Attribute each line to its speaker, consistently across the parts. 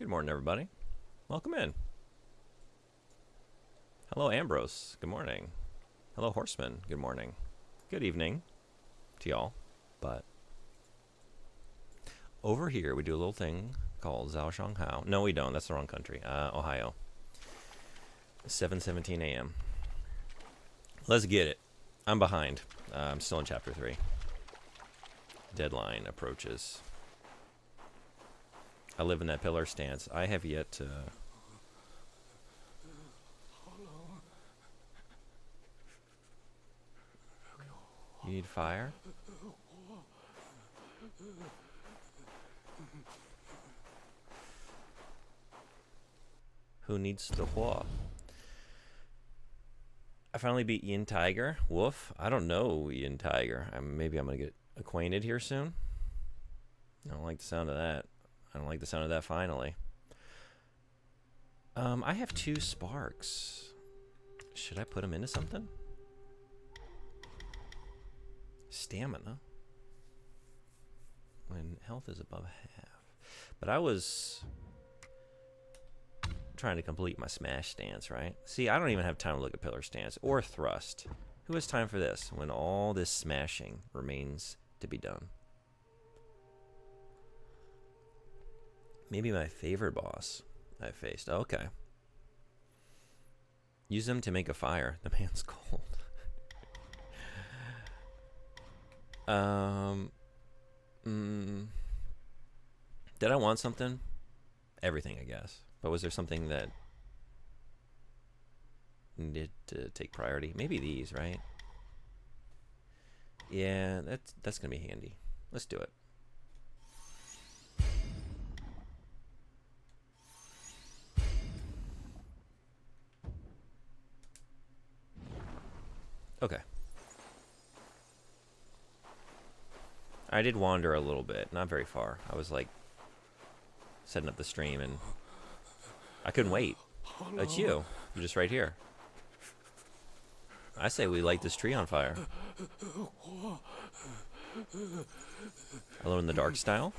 Speaker 1: Good morning, everybody. Welcome in. Hello, Ambrose. Good morning. Hello, Horseman. Good morning. Good evening to y'all. But over here, we do a little thing called Zhao Shang Hao. No, we don't. That's the wrong country. Ohio. 7:17 a.m. Let's get it. I'm behind. I'm still in Chapter 3. Deadline approaches. I live in that pillar stance. I have yet to... You need fire? Who needs the hua? I finally beat Yin Tiger. Woof. I don't know Yin Tiger. Maybe I'm going to get acquainted here soon. I don't like the sound of that. I don't like the sound of that finally. I have 2 sparks. Should I put them into something? Stamina. When health is above half. But I was trying to complete my smash stance, right? See, I don't even have time to look at pillar stance or thrust. Who has time for this when all this smashing remains to be done? Maybe my favorite boss I've faced. Okay. Use them to make a fire. The man's cold. Did I want something? Everything, I guess. But was there something that needed to take priority? Maybe these, right? Yeah, that's gonna be handy. Let's do it. Okay. I did wander a little bit, not very far. I was like setting up the stream and I couldn't wait. It's you. You're just right here. I say we light this tree on fire. Alone in the Dark style?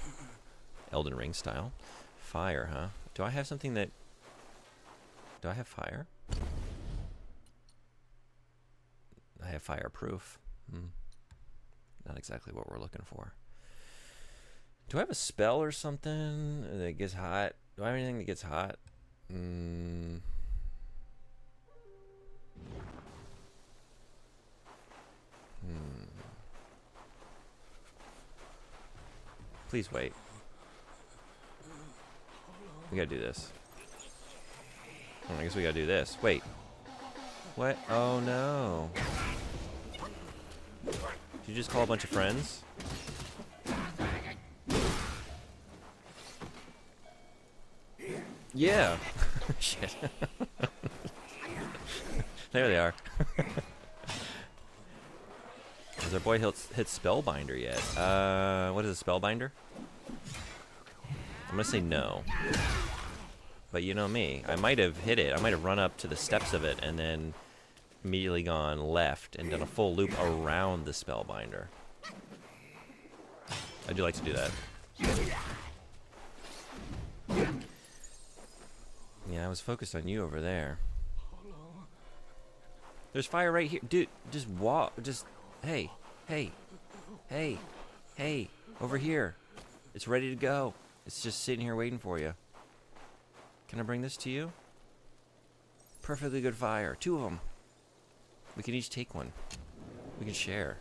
Speaker 1: Elden Ring style? Fire, huh? Do I have something that... Do I have fire? I have fireproof. Not exactly what we're looking for. Do I have a spell or something that gets hot? Do I have anything that gets hot? Please wait. We gotta do this. Oh, I guess we gotta do this. Wait. What? Oh no. Did you just call a bunch of friends? Yeah. Shit. There they are. Has our boy hit Spellbinder yet? What is a Spellbinder? I'm gonna say no. But you know me. I might have hit it. I might have run up to the steps of it and then immediately gone left and done a full loop around the Spellbinder. I do like to do that. Yeah, I was focused on you over there. There's fire right here. Dude, just walk. Just, hey, hey, hey, hey, over here. It's ready to go. It's just sitting here waiting for you. Can I bring this to you? Perfectly good fire. 2 of them. We can each take one. We can share.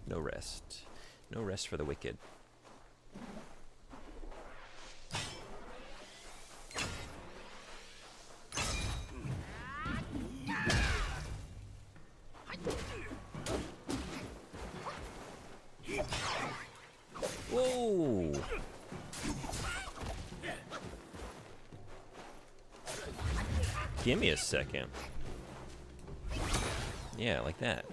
Speaker 1: No rest. No rest for the wicked. Whoa! Give me a second. Yeah, like that.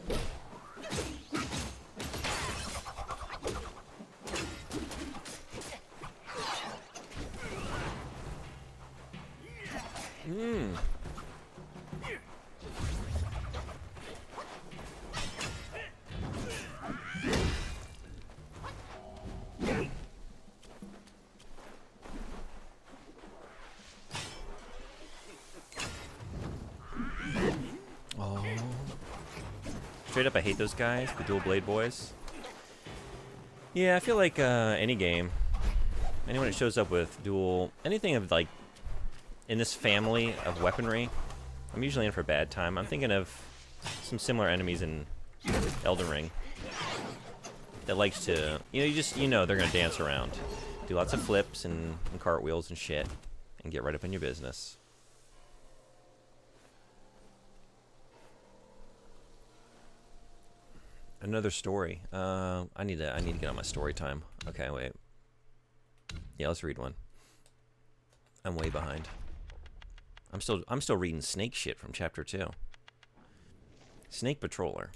Speaker 1: Straight up, I hate those guys, the dual blade boys. Yeah, I feel like any game, anyone that shows up with dual, anything of like, in this family of weaponry, I'm usually in for a bad time. I'm thinking of some similar enemies in Elden Ring that likes to, you know they're gonna dance around, do lots of flips and cartwheels and shit, and get right up in your business. Another story. I need to get on my story time. Okay, wait. Yeah, let's read one. I'm way behind. I'm still reading snake shit from chapter 2. Snake Patroller.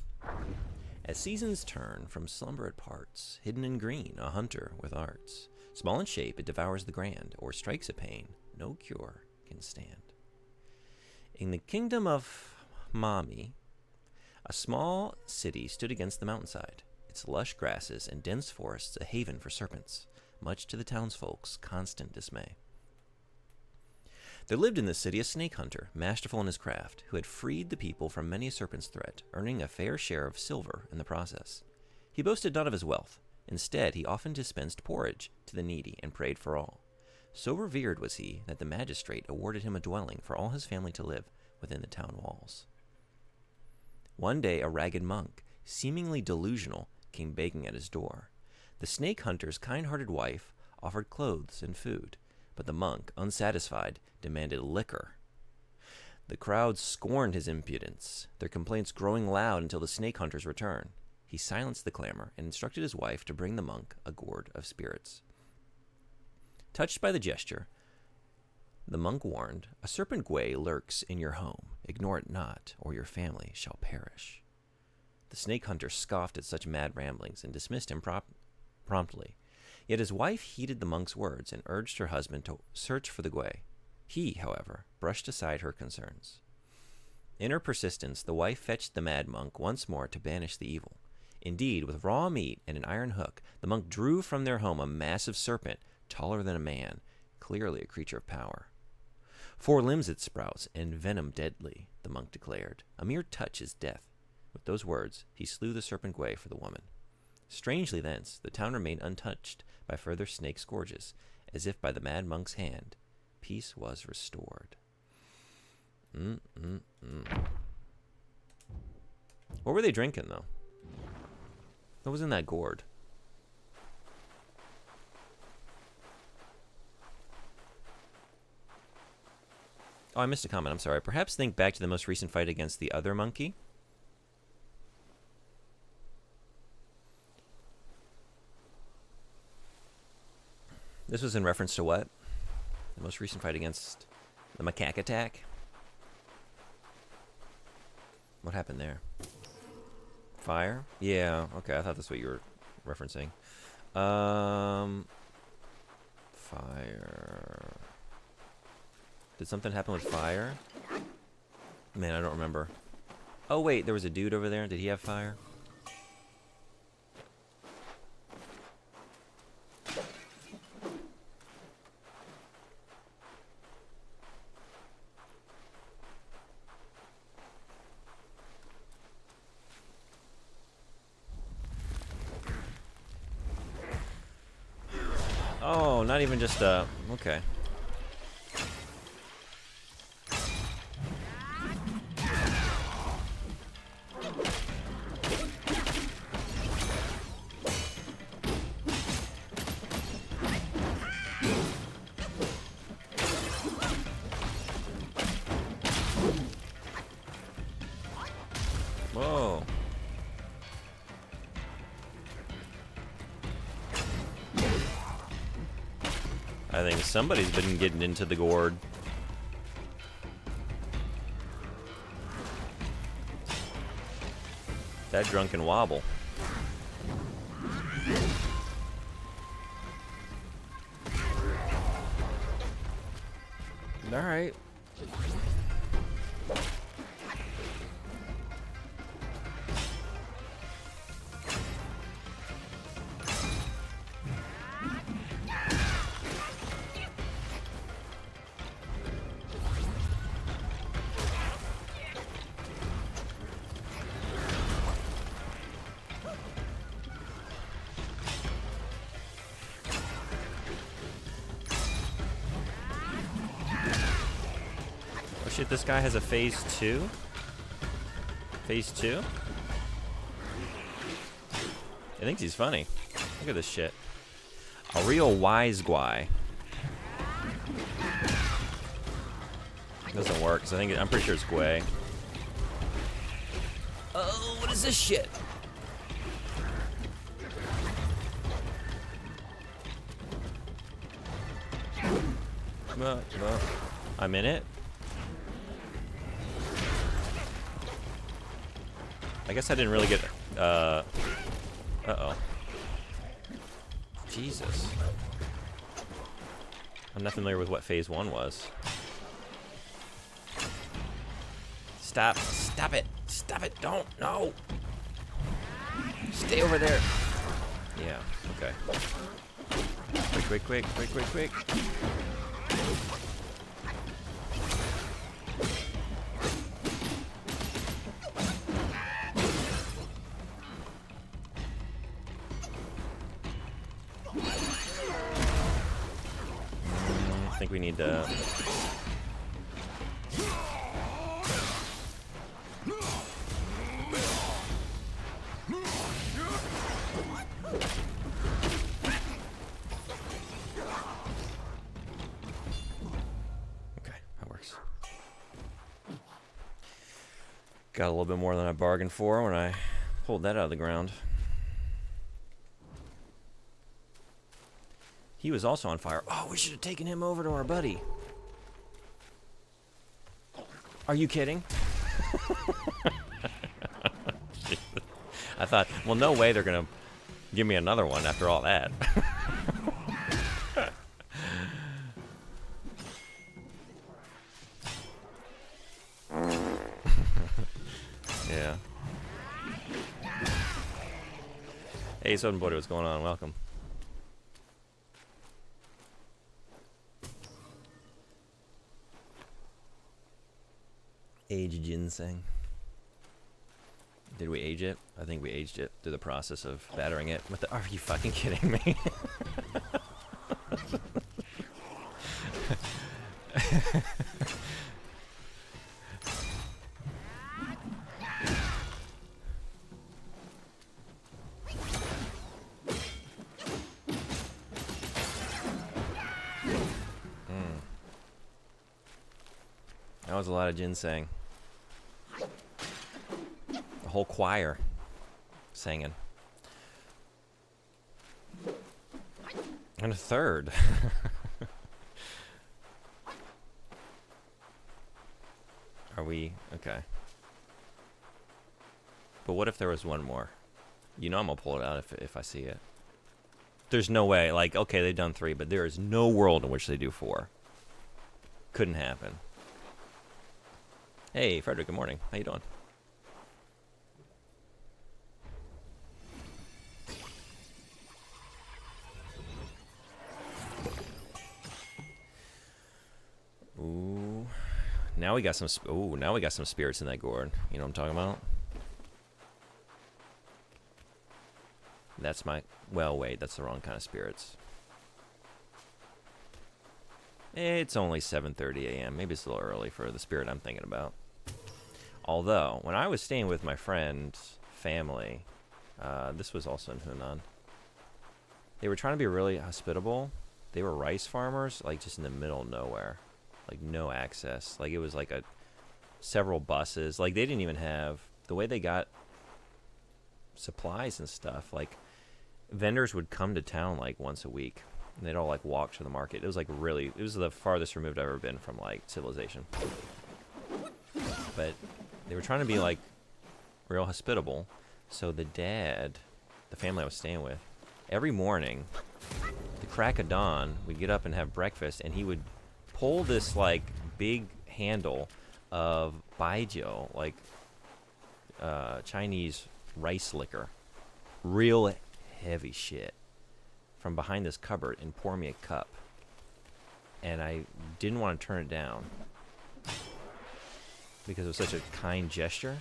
Speaker 1: As seasons turn from slumber at parts, hidden in green, a hunter with arts. Small in shape, it devours the grand, or strikes a pain no cure can stand. In the kingdom of Mami, a small city stood against the mountainside, its lush grasses and dense forests a haven for serpents, much to the townsfolk's constant dismay. There lived in this city a snake hunter, masterful in his craft, who had freed the people from many a serpent's threat, earning a fair share of silver in the process. He boasted not of his wealth. Instead, he often dispensed porridge to the needy and prayed for all. So revered was he that the magistrate awarded him a dwelling for all his family to live within the town walls. One day, a ragged monk, seemingly delusional, came begging at his door. The snake hunter's kind-hearted wife offered clothes and food, but the monk, unsatisfied, demanded liquor. The crowd scorned his impudence, their complaints growing loud until the snake hunter's return. He silenced the clamor and instructed his wife to bring the monk a gourd of spirits. Touched by the gesture, the monk warned, "A serpent gway lurks in your home. Ignore it not, or your family shall perish." The snake hunter scoffed at such mad ramblings and dismissed him promptly. Yet his wife heeded the monk's words and urged her husband to search for the gway. He, however, brushed aside her concerns. In her persistence, the wife fetched the mad monk once more to banish the evil. Indeed, with raw meat and an iron hook, the monk drew from their home a massive serpent, taller than a man, clearly a creature of power. 4 limbs it sprouts, and venom deadly, the monk declared. A mere touch is death. With those words, he slew the serpent gway for the woman. Strangely thence, the town remained untouched by further snake scourges, as if by the mad monk's hand, peace was restored. What were they drinking, though? What was in that gourd? Oh, I missed a comment. I'm sorry. Perhaps think back to the most recent fight against the other monkey. This was in reference to what? The most recent fight against the macaque attack? What happened there? Fire? Yeah, okay, I thought that's what you were referencing. Fire. Did something happen with fire? Man, I don't remember. Oh, wait, there was a dude over there. Did he have fire? Oh, not even just okay. Whoa. I think somebody's been getting into the gourd. That drunken wobble. All right. Oh shit, this guy has a phase 2? Phase 2? He thinks he's funny. Look at this shit. A real wise guy. Doesn't work, because I'm pretty sure it's Gwei. Oh, what is this shit? I'm in it. I guess I didn't really get. Uh-oh. Jesus. I'm not familiar with what phase 1 was. Stop. Stop it. Stop it. Don't. No. Stay over there. Yeah. Okay. Quick, quick, quick, quick, quick, quick. I think we need to... Got a little bit more than I bargained for when I pulled that out of the ground. He was also on fire. Oh, we should have taken him over to our buddy. Are you kidding? I thought, well, no way they're going to give me another one after all that. Yeah. Hey, Soden Boy, what's going on? Welcome. Age ginseng. Did we age it? I think we aged it through the process of battering it. What the? Are you fucking kidding me? That was a lot of ginseng. The whole choir singing. And a third. Are we? Okay. But what if there was one more? You know I'm gonna pull it out if I see it. There's no way. Like, okay, they've done 3, but there is no world in which they do 4. Couldn't happen. Hey, Frederick, good morning. How you doing? Ooh. Now we got some now we got some spirits in that gourd. You know what I'm talking about? That's my... Well, wait, that's the wrong kind of spirits. It's only 7:30 a.m. Maybe it's a little early for the spirit I'm thinking about. Although, when I was staying with my friend's family, this was also in Hunan, they were trying to be really hospitable. They were rice farmers, like just in the middle of nowhere. Like no access. Like it was like several buses. Like they didn't even have... The way they got supplies and stuff, like vendors would come to town like once a week. And they'd all like walk to the market. It was like really... It was the farthest removed I've ever been from like civilization. But they were trying to be like real hospitable. So the dad, the family I was staying with, every morning, the crack of dawn, we'd get up and have breakfast, and he would pull this like big handle of baijiu, like Chinese rice liquor, real heavy shit, from behind this cupboard and pour me a cup. And I didn't want to turn it down because it was such a kind gesture.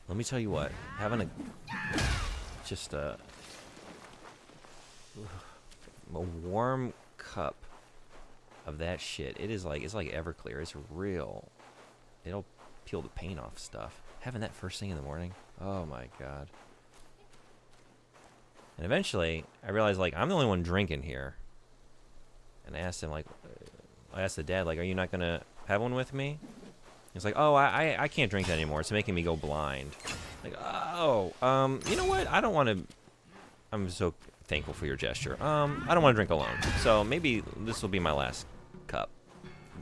Speaker 1: Let me tell you what, having just a warm cup of that shit. It is like, it's like Everclear. It's real. It'll peel the paint off stuff. Having that first thing in the morning. Oh my god. And eventually, I realized, like, I'm the only one drinking here. And I asked him, like, I asked the dad, like, are you not gonna have one with me? He's like, oh, I can't drink that anymore. It's making me go blind. Like, oh, you know what? I don't want to. I'm so thankful for your gesture. I don't want to drink alone. So maybe this will be my last cup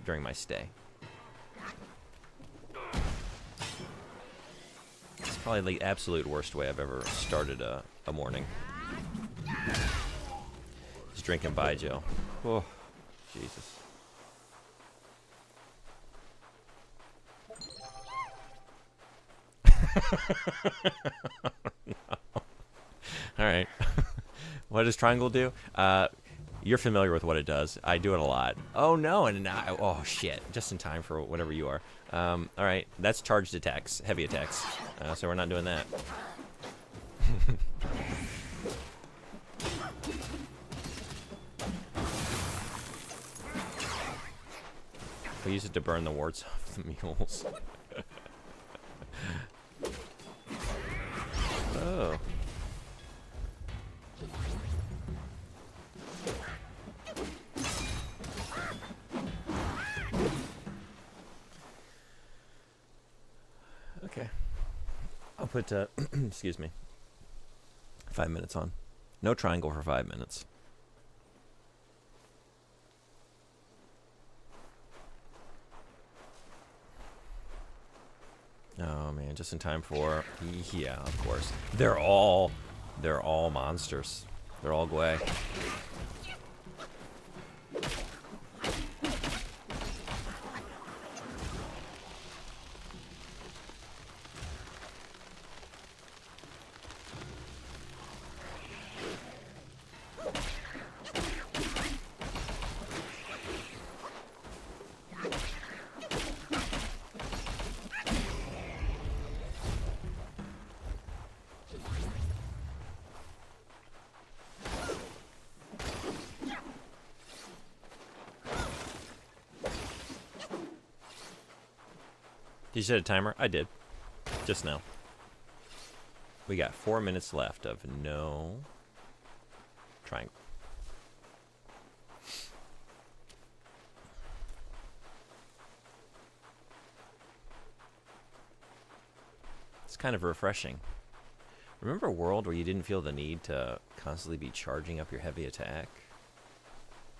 Speaker 1: during my stay. It's probably the absolute worst way I've ever started a morning. Just drinking Baijiu. Oh, Jesus. No. All right. What does triangle do? You're familiar with what it does. I do it a lot. Oh no, and now, oh shit! Just in time for whatever you are. All right, that's charged attacks, heavy attacks. So we're not doing that. We use it to burn the warts off the mules. Oh. Okay. I'll put, excuse me, 5 minutes on. No triangle for 5 minutes. Oh man, just in time for, yeah, of course. They're all monsters. They're all Gwei. Did you set a timer? I did. Just now. We got 4 minutes left of no triangle. It's kind of refreshing. Remember a world where you didn't feel the need to constantly be charging up your heavy attack?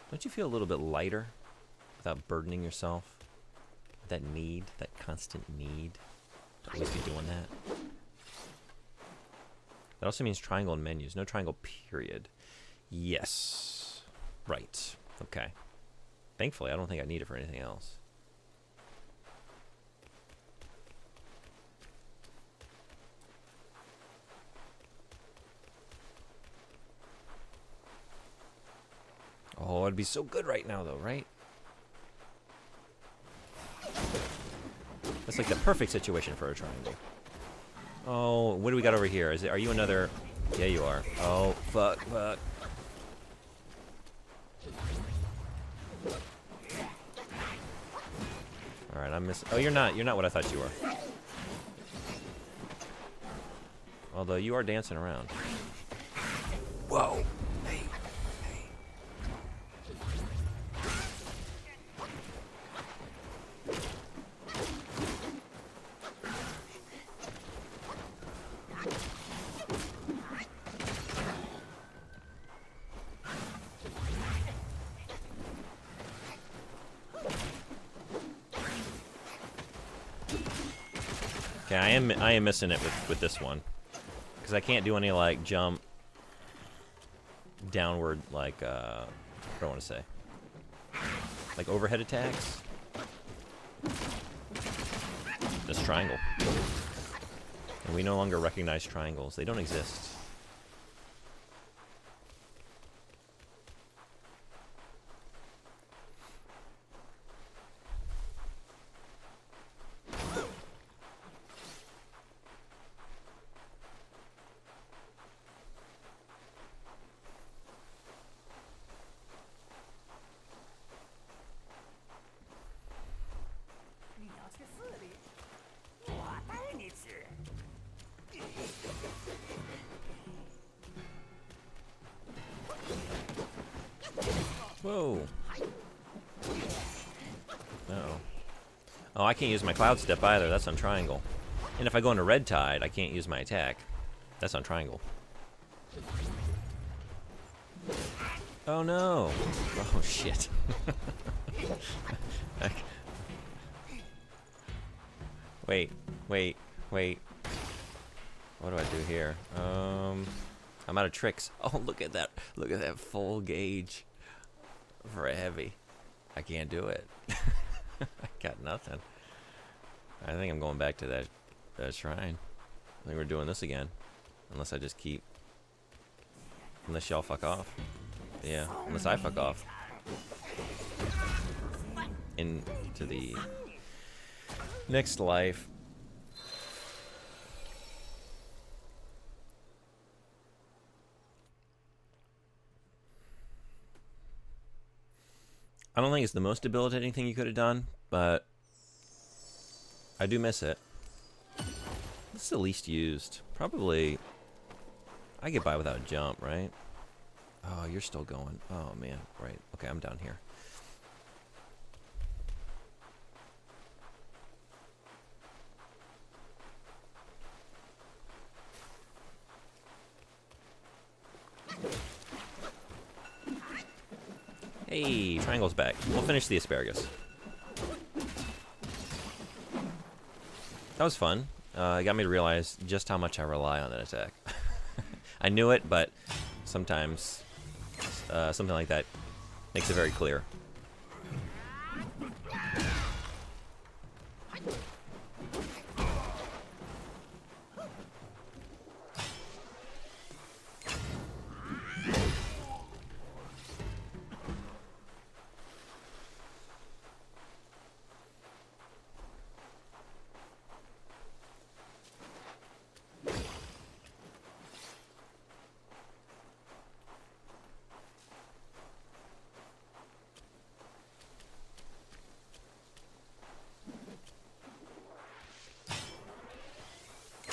Speaker 1: Don't you feel a little bit lighter without burdening yourself? That need, that constant need to always be doing that. That also means triangle in menus. No triangle, period. Yes. Right. Okay. Thankfully, I don't think I need it for anything else. Oh, it'd be so good right now, though, right? That's like the perfect situation for a triangle. Oh, what do we got over here? Are you another? Yeah, you are. Oh, fuck. All right, I'm missing. Oh, you're not. You're not what I thought you were. Although you are dancing around. Whoa. Hey. Okay, I am missing it with this one, because I can't do any like jump downward like what do I want to say, like overhead attacks. Just triangle, and we no longer recognize triangles. They don't exist. Whoa. Uh-oh. Oh, I can't use my cloud step either. That's on triangle. And if I go into red tide, I can't use my attack. That's on triangle. Oh no. Oh shit. Wait. What do I do here? I'm out of tricks. Oh, look at that. Look at that full gauge for a heavy. I can't do it. I got nothing. I think I'm going back to that shrine. I think we're doing this again. Unless I just keep... Unless y'all fuck off. Yeah, unless I fuck off. Into the next life. I don't think it's the most debilitating thing you could have done, but I do miss it. This is the least used. Probably, I get by without a jump, right? Oh, you're still going. Oh, man. Right. Okay, I'm down here. Hey, triangle's back. We'll finish the asparagus. That was fun. It got me to realize just how much I rely on that attack. I knew it, but sometimes something like that makes it very clear.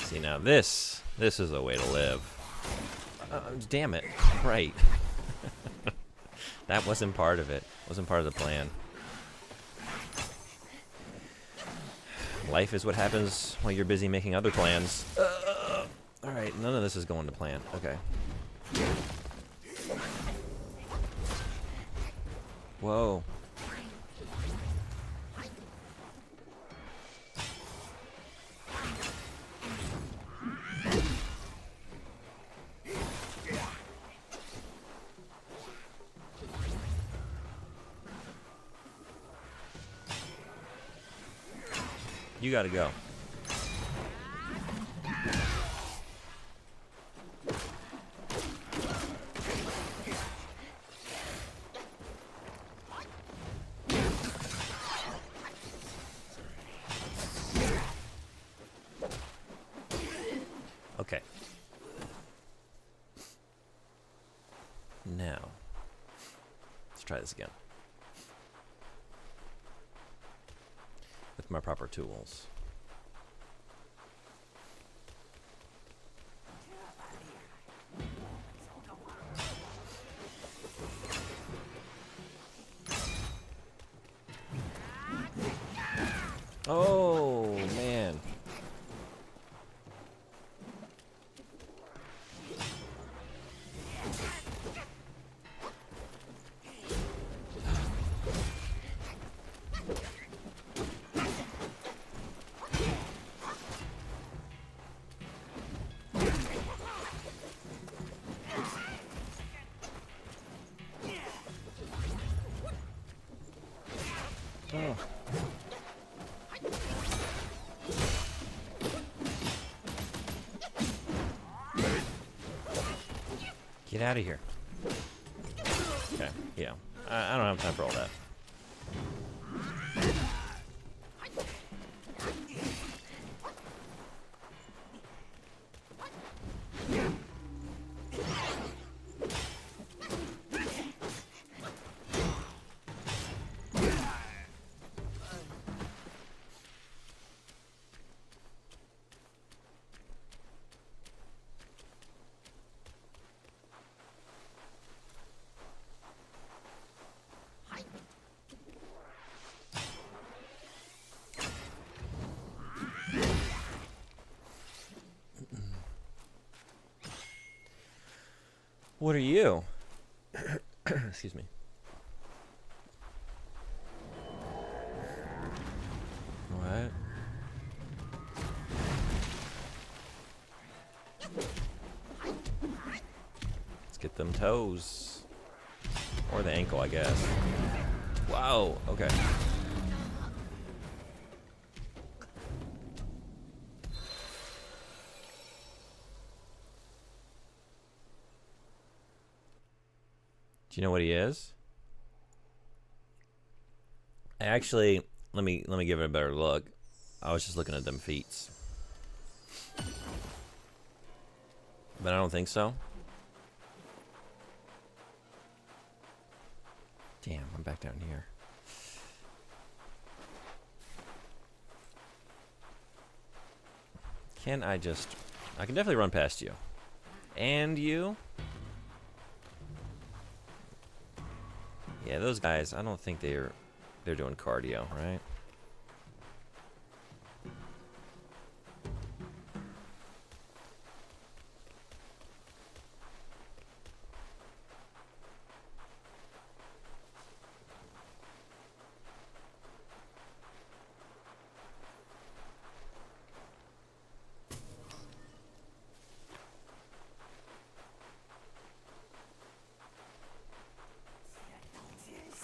Speaker 1: See, now this is a way to live. Damn it. Right. That wasn't part of it. Wasn't part of the plan. Life is what happens while you're busy making other plans. Alright, none of this is going to plan. Okay. Whoa. You gotta go. Okay. Now, let's try this again. With my proper tools. Oh, man. Oh. Get out of here. Okay, yeah. I don't have time for all that. What are you? Excuse me. What? Let's get them toes. Or the ankle, I guess. Wow, okay. Do you know what he is? Actually, let me give it a better look. I was just looking at them feet. But I don't think so. Damn, I'm back down here. Can I just... I can definitely run past you. And you? Yeah, those guys, I don't think they're doing cardio, right?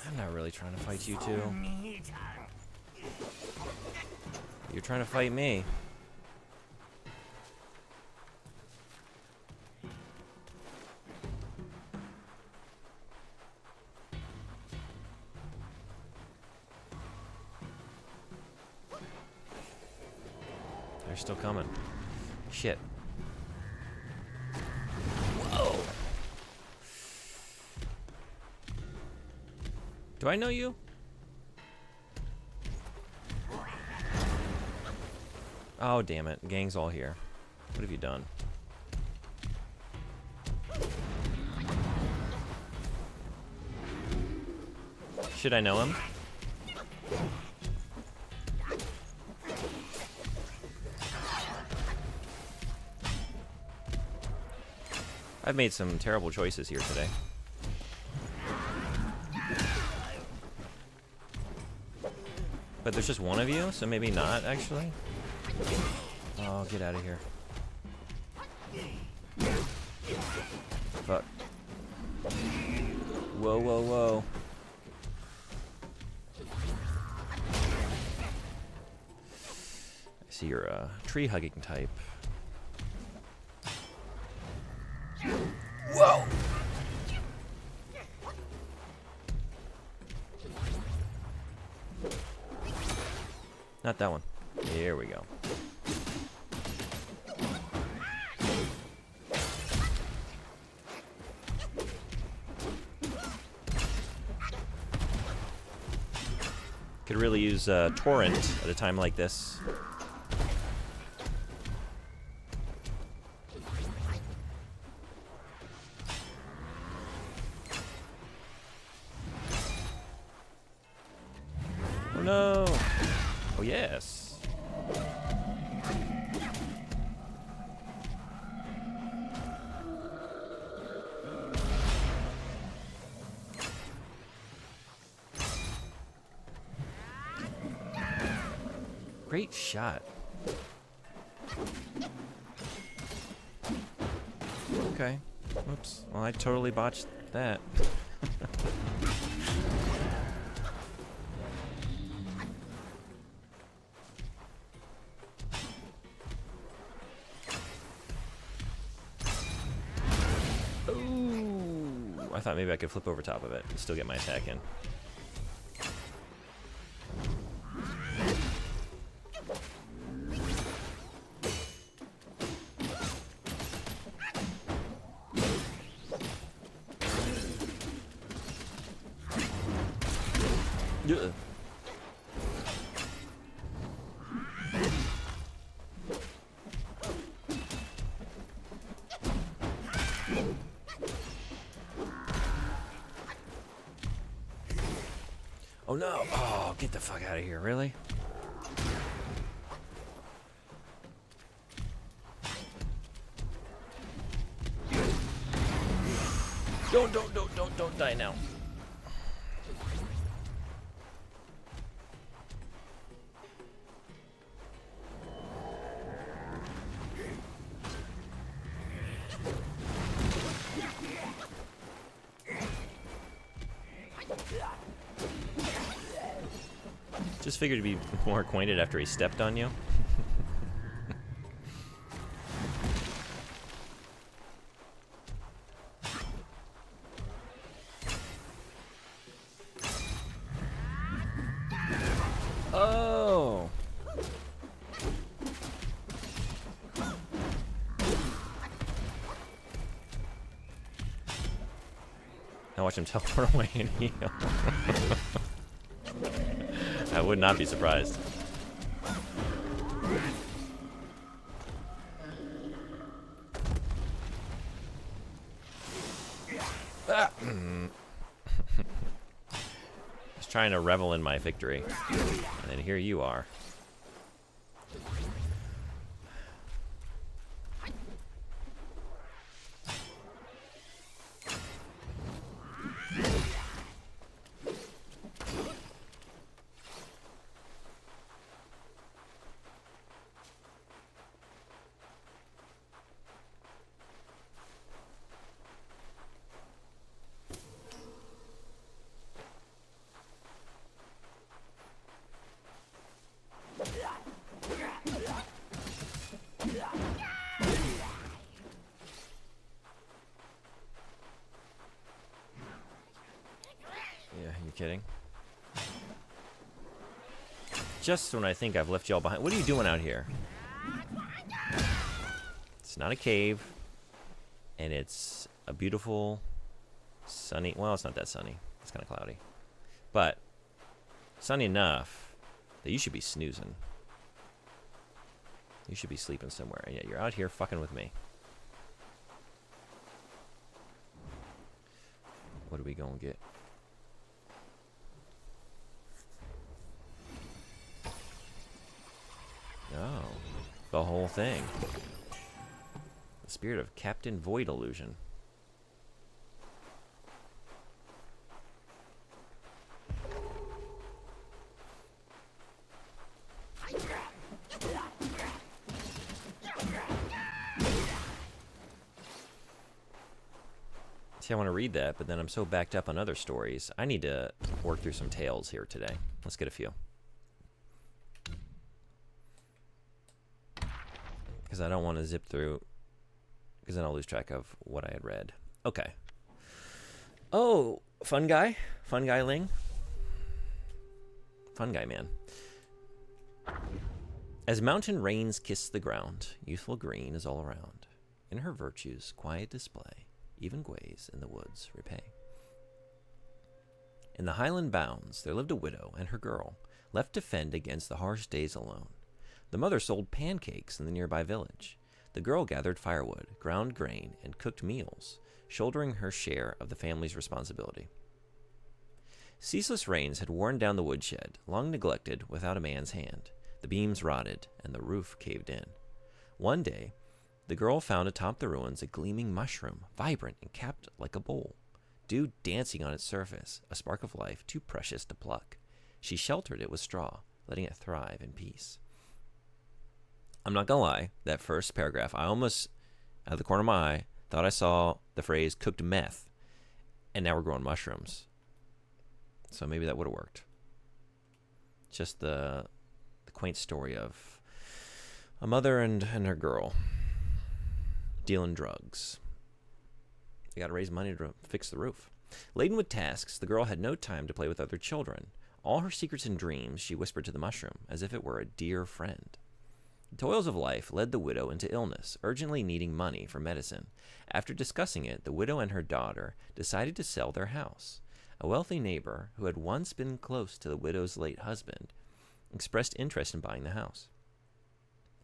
Speaker 1: I'm not really trying to fight you two. You're trying to fight me. They're still coming. Shit. Whoa. Do I know you? Oh, damn it. Gang's all here. What have you done? Should I know him? I've made some terrible choices here today. But there's just one of you, so maybe not, actually. Oh, get out of here. Fuck. Whoa, whoa, whoa. I see you're a tree-hugging type. Whoa! Not that one. Here we go. Could really use Torrent at a time like this. Oh no! Oh yes! Great shot. Okay. Whoops. Well, I totally botched that. Ooh. I thought maybe I could flip over top of it and still get my attack in. Yeah. Oh no! Oh, get the fuck out of here, really? Don't die now. Just figured to be more acquainted after he stepped on you. Oh. Now watch him teleport away and heal. I would not be surprised. Ah. Just trying to revel in my victory. And then here you are. Yeah, you kidding? Just when I think I've left y'all behind. What are you doing out here? It's not a cave. And it's a beautiful, sunny... Well, it's not that sunny. It's kind of cloudy. But sunny enough that you should be snoozing. You should be sleeping somewhere. And yet you're out here fucking with me. What are we going to get? Oh, the whole thing. The spirit of Captain Void Illusion. See, I want to read that, but then I'm so backed up on other stories. I need to work through some tales here today. Let's get a few. Because I don't want to zip through, because then I'll lose track of what I had read. Okay. Oh, fun guy? Fun guy Ling? Fun guy man. As mountain rains kiss the ground, youthful green is all around. In her virtues, quiet display, even gways in the woods repay. In the highland bounds, there lived a widow and her girl, left to fend against the harsh days alone. The mother sold pancakes in the nearby village. The girl gathered firewood, ground grain, and cooked meals, shouldering her share of the family's responsibility. Ceaseless rains had worn down the woodshed, long neglected without a man's hand. The beams rotted, and the roof caved in. One day, the girl found atop the ruins a gleaming mushroom, vibrant and capped like a bowl. Dew dancing on its surface, a spark of life too precious to pluck. She sheltered it with straw, letting it thrive in peace. I'm not gonna lie, that first paragraph, I almost, out of the corner of my eye, thought I saw the phrase cooked meth, and now we're growing mushrooms. So maybe that would have worked. Just the quaint story of a mother and her girl dealing drugs. They got to raise money to fix the roof. Laden with tasks, the girl had no time to play with other children. All her secrets and dreams she whispered to the mushroom, as if it were a dear friend. The toils of life led the widow into illness, urgently needing money for medicine. After discussing it, the widow and her daughter decided to sell their house. A wealthy neighbor, who had once been close to the widow's late husband, expressed interest in buying the house.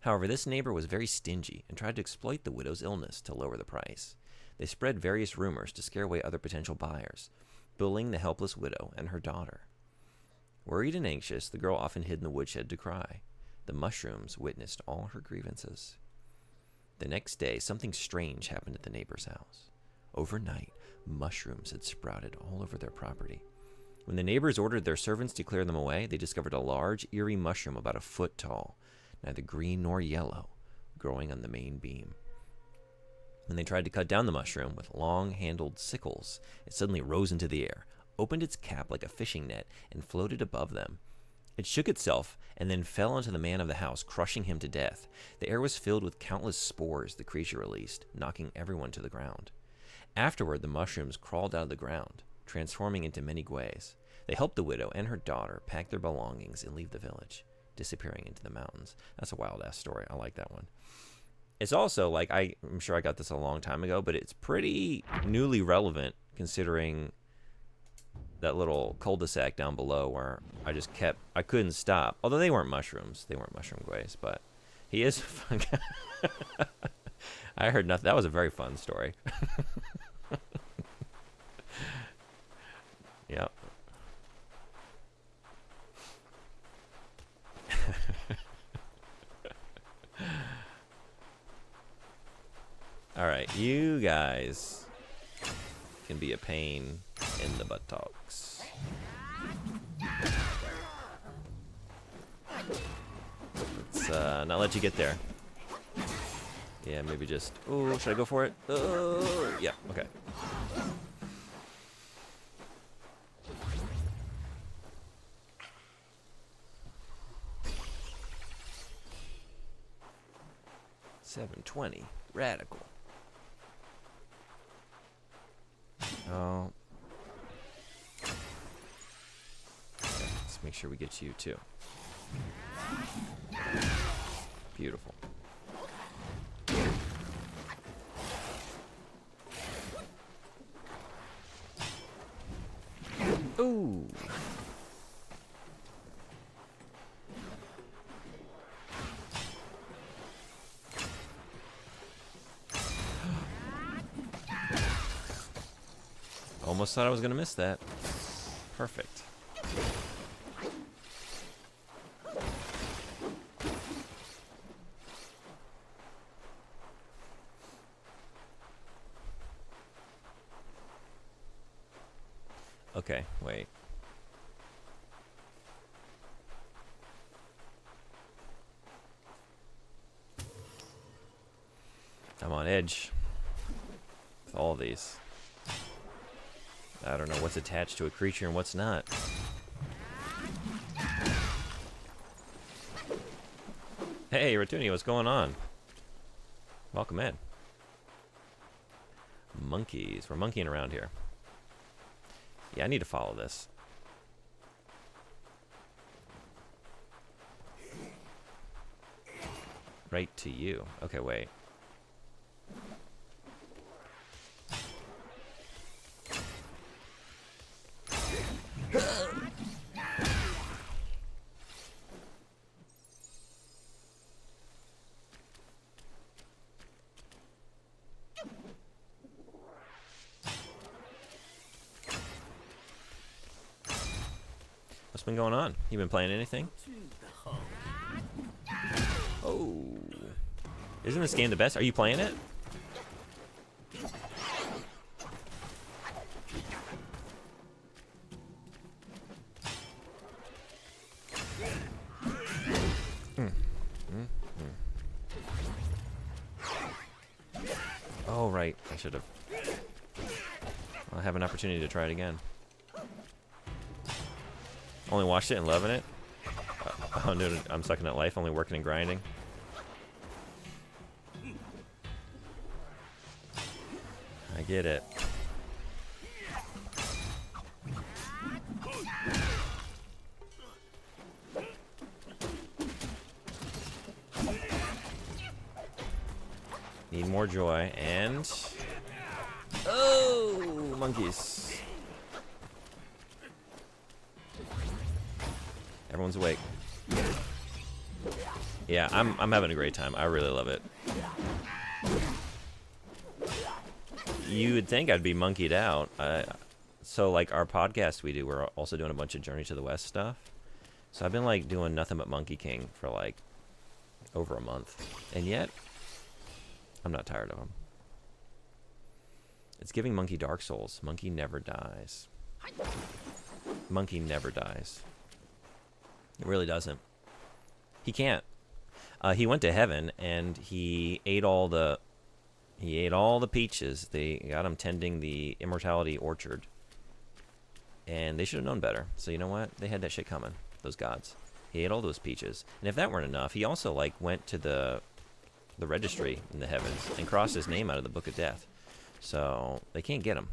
Speaker 1: However, this neighbor was very stingy and tried to exploit the widow's illness to lower the price. They spread various rumors to scare away other potential buyers, bullying the helpless widow and her daughter. Worried and anxious, the girl often hid in the woodshed to cry. The mushrooms witnessed all her grievances. The next day, something strange happened at the neighbor's house. Overnight, Mushrooms had sprouted all over their property. When the neighbors ordered their servants to clear them away, they discovered a large, eerie mushroom about a foot tall, neither green nor yellow, growing on the main beam. When they tried to cut down the mushroom with long-handled sickles, it suddenly rose into the air, opened its cap like a fishing net, and floated above them. It shook itself and then fell onto the man of the house, crushing him to death. The air was filled with countless spores the creature released, knocking everyone to the ground. Afterward, the mushrooms crawled out of the ground, transforming into many Guays. They helped the widow and her daughter pack their belongings and leave the village, disappearing into the mountains. That's a wild-ass story. I like that one. It's also, like, I'm sure I got this a long time ago, but it's pretty newly relevant considering that little cul-de-sac down below where I couldn't stop. Although they weren't mushrooms. They weren't mushroom Guays, but he is a fun guy. I heard nothing. That was a very fun story. Yep. All right, you guys can be a pain in the buttocks. Let's not let you get there. Yeah, maybe just... Oh, should I go for it? Yeah, okay. $720. Radical. Oh. Okay, let's make sure we get you too. Beautiful. Ooh. Almost thought I was going to miss that. Perfect. Okay, wait. I'm on edge with all these. I don't know what's attached to a creature and what's not. Hey, Ratuni, what's going on? Welcome in. Monkeys. We're monkeying around here. Yeah, I need to follow this. Right to you. Okay, wait. What's been going on? You been playing anything? Oh. Isn't this game the best? Are you playing it? Oh, right. I should have. I'll have an opportunity to try it again. Only watched it and loving it. Oh, no, I'm sucking at life, only working and grinding. I get it. Need more joy and... Oh, monkeys. Everyone's awake. Yeah, I'm having a great time. I really love it. You would think I'd be monkeyed out. So like our podcast we do, we're also doing a bunch of Journey to the West stuff. So I've been like doing nothing but Monkey King for like over a month. And yet, I'm not tired of him. It's giving Monkey Dark Souls. Monkey never dies. Monkey never dies. It really doesn't. He can't. He went to heaven and he ate all the peaches. They got him tending the immortality orchard. And they should have known better. So you know what? They had that shit coming. Those gods. He ate all those peaches. And if that weren't enough, he also like went to the registry in the heavens and crossed his name out of the Book of Death. So they can't get him.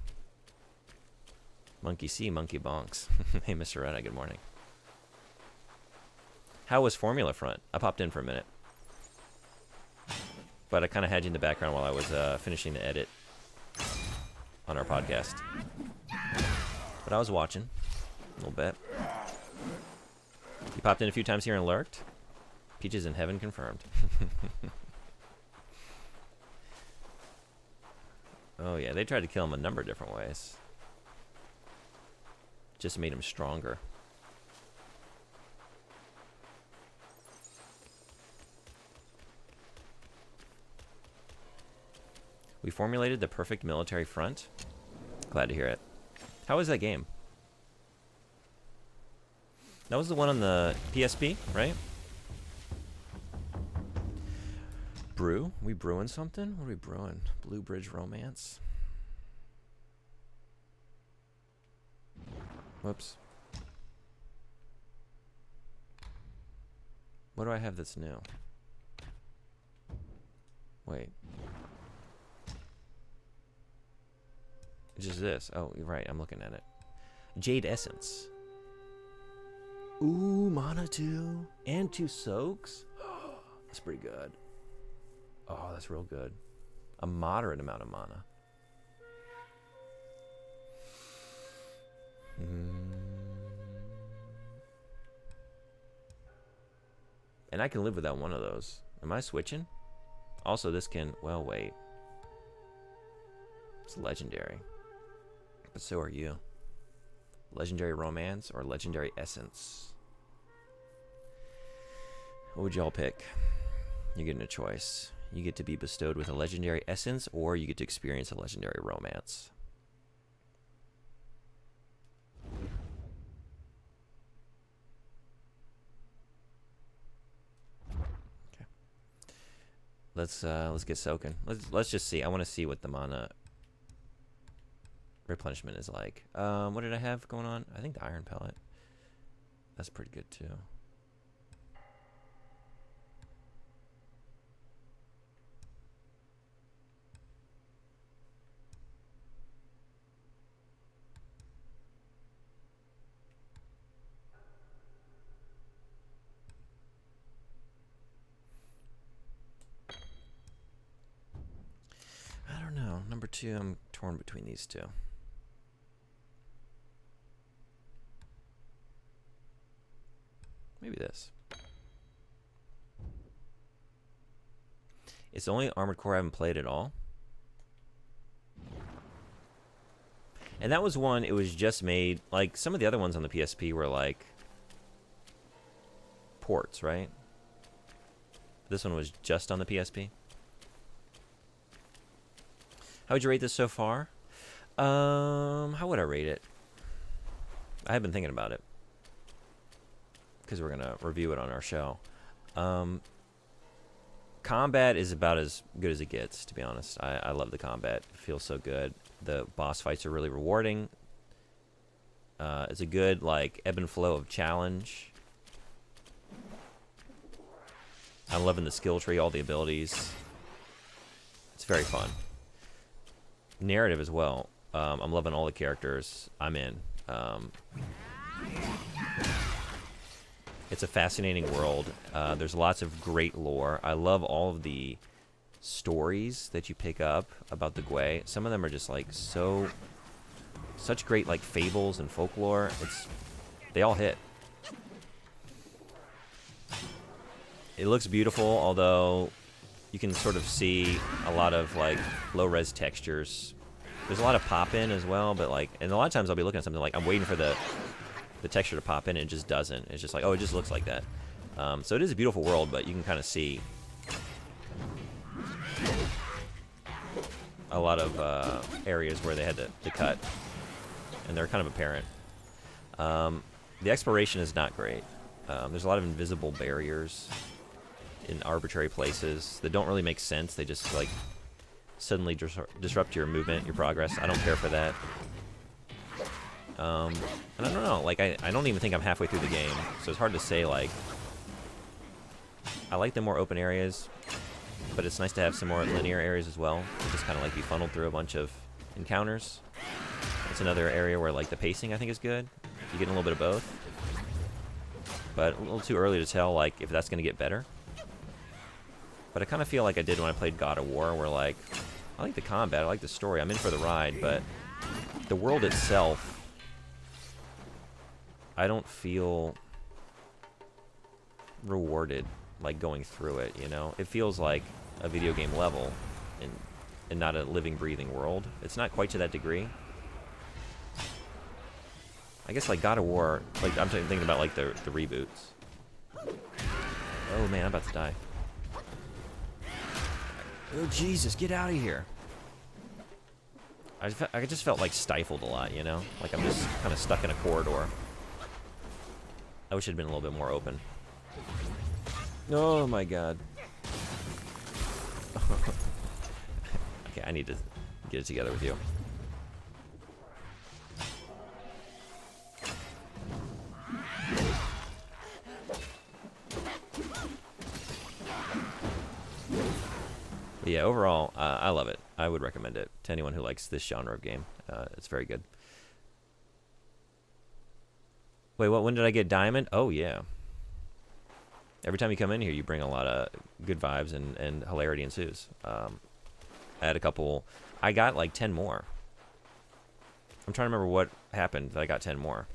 Speaker 1: Monkey see, monkey bonks. Hey, Mr. Retta, good morning. How was Formula Front? I popped in for a minute. But I kind of had you in the background while I was finishing the edit on our podcast. But I was watching a little bit. You popped in a few times here and lurked. Peaches in heaven confirmed. Oh yeah, they tried to kill him a number of different ways. Just made him stronger. We formulated the perfect military front. Glad to hear it. How was that game? That was the one on the PSP, right? Brew? We brewing something? What are we brewing? Blue Bridge Romance? Whoops. What do I have that's new? Wait. It's just this. Oh, you're right. I'm looking at it. Jade Essence. Ooh, mana 2. And 2 soaks? That's pretty good. Oh, that's real good. A moderate amount of mana. And I can live without one of those. Am I switching? Also, this can... Well, wait. It's legendary. But so are you. Legendary Romance or Legendary Essence? What would y'all pick? You're getting a choice. You get to be bestowed with a Legendary Essence, or you get to experience a Legendary Romance. Okay. Let's get soaking. Let's just see. I want to see what the mana replenishment is like. What did I have going on? I think the Iron Pellet. That's pretty good too. I don't know. Number 2, I'm torn between these two. Maybe this. It's the only Armored Core I haven't played at all. And that was one, it was just made, like, some of the other ones on the PSP were, like, ports, right? This one was just on the PSP. How would you rate this so far? How would I rate it? I have been thinking about it, because we're going to review it on our show. Combat is about as good as it gets, to be honest. I love the combat. It feels so good. The boss fights are really rewarding. It's a good, like, ebb and flow of challenge. I'm loving the skill tree, all the abilities. It's very fun. Narrative as well. I'm loving all the characters. I'm in. It's a fascinating world. There's lots of great lore. I love all of the stories that you pick up about the Gwei. Some of them are just like such great like fables and folklore. They all hit. It looks beautiful, although you can sort of see a lot of like low-res textures. There's a lot of pop-in as well, but like, and a lot of times I'll be looking at something like I'm waiting for the texture to pop in, and it just doesn't. It's just like, oh, it just looks like that. So it is a beautiful world, but you can kind of see a lot of areas where they had to cut, and they're kind of apparent. The exploration is not great. There's a lot of invisible barriers in arbitrary places that don't really make sense. They just like suddenly disrupt your movement, your progress. I don't care for that. And I don't know, like I don't even think I'm halfway through the game, so it's hard to say. Like, I like the more open areas, but it's nice to have some more linear areas as well. Just kind of like be funneled through a bunch of encounters. It's another area where like the pacing I think is good. You get a little bit of both, but a little too early to tell like if that's going to get better. But I kind of feel like I did when I played God of War, where like I like the combat, I like the story, I'm in for the ride, but the world itself, I don't feel rewarded like going through it, you know? It feels like a video game level and not a living, breathing world. It's not quite to that degree. I guess like God of War, like I'm thinking about like the reboots. Oh man, I'm about to die. Oh Jesus, get out of here. I just felt like stifled a lot, you know? Like I'm just kind of stuck in a corridor. I wish it had been a little bit more open. Oh my god. Okay, I need to get it together with you. But yeah, overall, I love it. I would recommend it to anyone who likes this genre of game. It's very good. Wait, what? When did I get diamond? Oh, yeah. Every time you come in here, you bring a lot of good vibes and hilarity ensues. I had a couple... I got like 10 more. I'm trying to remember what happened that I got 10 more.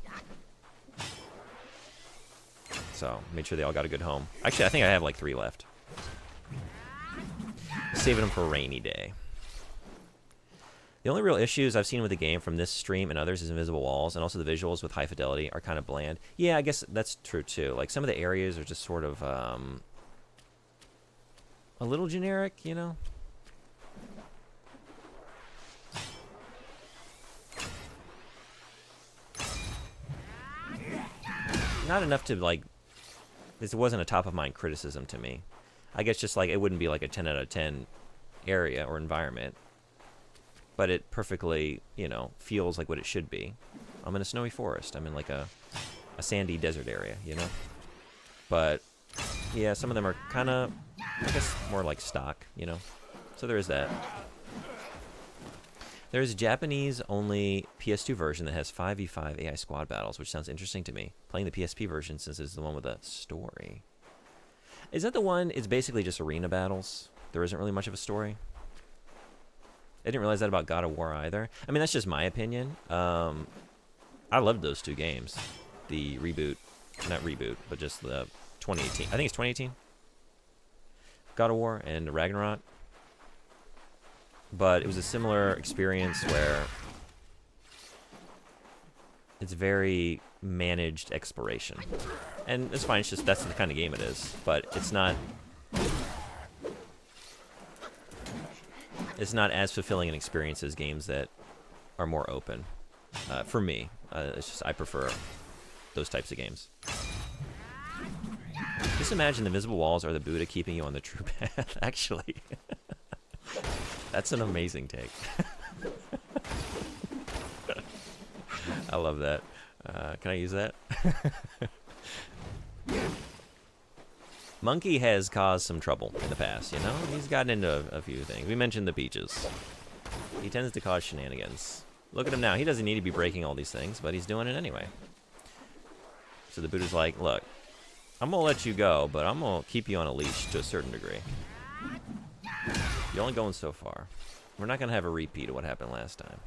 Speaker 1: So, made sure they all got a good home. Actually, I think I have like 3 left. Saving them for a rainy day. The only real issues I've seen with the game from this stream and others is invisible walls, and also the visuals with high fidelity are kind of bland. Yeah, I guess that's true too. Like some of the areas are just sort of a little generic, you know? Not enough to like, this wasn't a top of mind criticism to me. I guess just like it wouldn't be like a 10 out of 10 area or environment. But it perfectly, you know, feels like what it should be. I'm in a snowy forest. I'm in like a sandy desert area, you know? But, yeah, some of them are kind of, I guess, more like stock, you know? So there is that. There's a Japanese-only PS2 version that has 5v5 AI squad battles, which sounds interesting to me. Playing the PSP version since it's the one with a story. Is that the one, it's basically just arena battles? There isn't really much of a story? I didn't realize that about God of War either. I mean, that's just my opinion. I loved those 2 games. The reboot, not reboot, but just the 2018. I think it's 2018. God of War and Ragnarok. But it was a similar experience where it's very managed exploration. And it's fine, it's just that's the kind of game it is. But it's not... It's not as fulfilling an experience as games that are more open. For me, it's just I prefer those types of games. Just imagine the invisible walls are the Buddha keeping you on the true path. Actually, that's an amazing take. I love that. Can I use that? Monkey has caused some trouble in the past, you know? He's gotten into a few things. We mentioned the peaches. He tends to cause shenanigans. Look at him now. He doesn't need to be breaking all these things, but he's doing it anyway. So the Buddha's like, look, I'm going to let you go, but I'm going to keep you on a leash to a certain degree. You're only going so far. We're not going to have a repeat of what happened last time.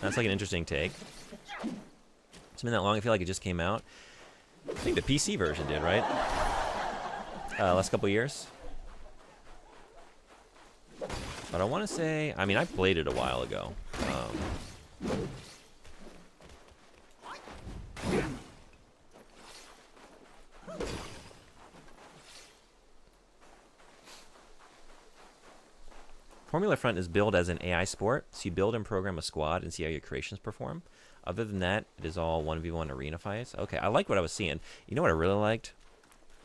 Speaker 1: That's like an interesting take. It's been that long, I feel like it just came out. I think the PC version did, right? Last couple years. But I want to say, I mean, I played it a while ago. Formula Front is billed as an AI sport, so you build and program a squad and see how your creations perform. Other than that, it is all 1v1 arena fights. Okay, I like what I was seeing. You know what I really liked?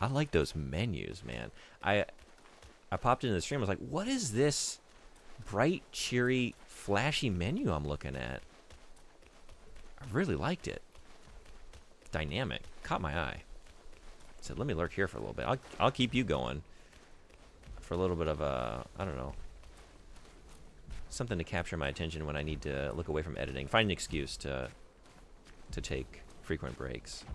Speaker 1: I like those menus, man. I popped into the stream. I was like, what is this bright, cheery, flashy menu I'm looking at? I really liked it. Dynamic. Caught my eye. I said, let me lurk here for a little bit. I'll keep you going for a little bit of a, I don't know, something to capture my attention when I need to look away from editing. Find an excuse to take frequent breaks.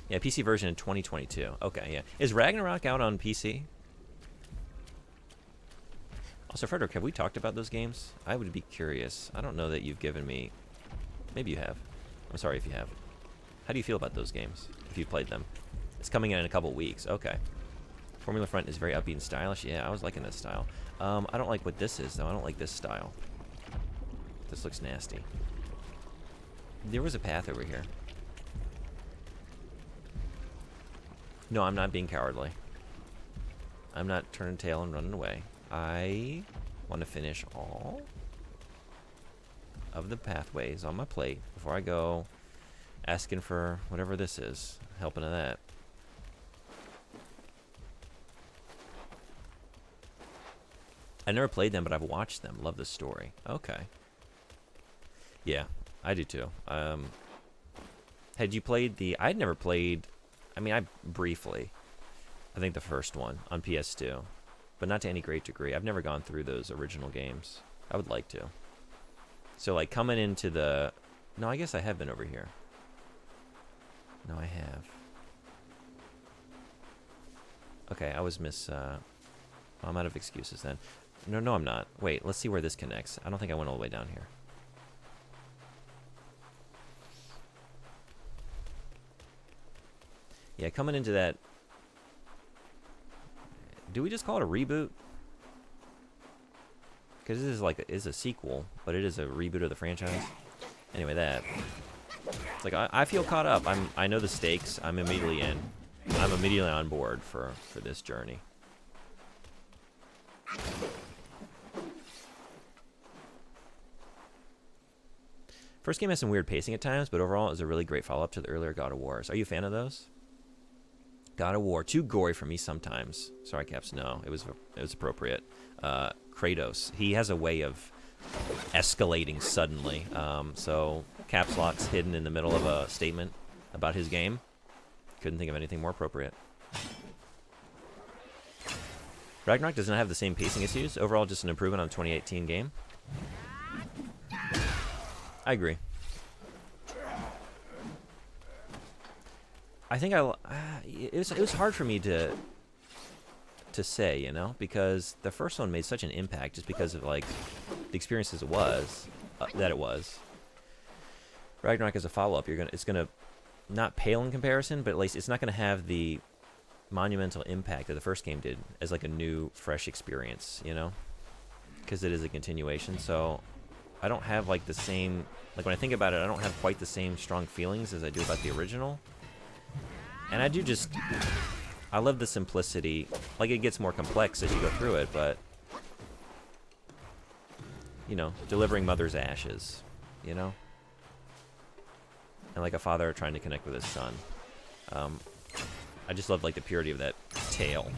Speaker 1: Yeah, PC version in 2022. Okay, yeah. Is Ragnarok out on PC? Also, Frederick, have we talked about those games? I would be curious. I don't know that you've given me... Maybe you have. I'm sorry if you have. How do you feel about those games, if you've played them? It's coming in a couple weeks. Okay. Formula Front is very upbeat and stylish. Yeah, I was liking this style. I don't like what this is, though. I don't like this style. This looks nasty. There was a path over here. No, I'm not being cowardly. I'm not turning tail and running away. I want to finish all of the pathways on my plate before I go asking for whatever this is. Helping to that. I never played them, but I've watched them. Love the story. Okay. Yeah, I do too. Had you played the... I'd never played... I mean, I briefly. I think the first one on PS2. But not to any great degree. I've never gone through those original games. I would like to. So, like, coming into the... No, I guess I have been over here. No, I have. Okay, I was I'm out of excuses then. No, I'm not. Wait, let's see where this connects. I don't think I went all the way down here. Yeah, coming into that... Do we just call it a reboot? Because this is like is a sequel, but it is a reboot of the franchise. Anyway, that... It's like, I feel caught up. I know the stakes. I'm immediately in. I'm immediately on board for this journey. First game has some weird pacing at times, but overall it was a really great follow-up to the earlier God of Wars. Are you a fan of those? God of War, too gory for me sometimes. Sorry, Caps, no, it was appropriate. Kratos, he has a way of escalating suddenly. So caps lock's hidden in the middle of a statement about his game. Couldn't think of anything more appropriate. Ragnarok does not have the same pacing issues. Overall, just an improvement on the 2018 game. I agree. I think it was hard for me to say, you know, because the first one made such an impact just because of like the experiences it was. Ragnarok as a follow-up, it's gonna not pale in comparison, but at least it's not gonna have the monumental impact that the first game did as like a new, fresh experience, you know, because it is a continuation. So I don't have like the same, like when I think about it, I don't have quite the same strong feelings as I do about the original. And I love the simplicity. Like, it gets more complex as you go through it, but, you know, delivering mother's ashes, you know? And like a father trying to connect with his son. I just love, like, the purity of that tale.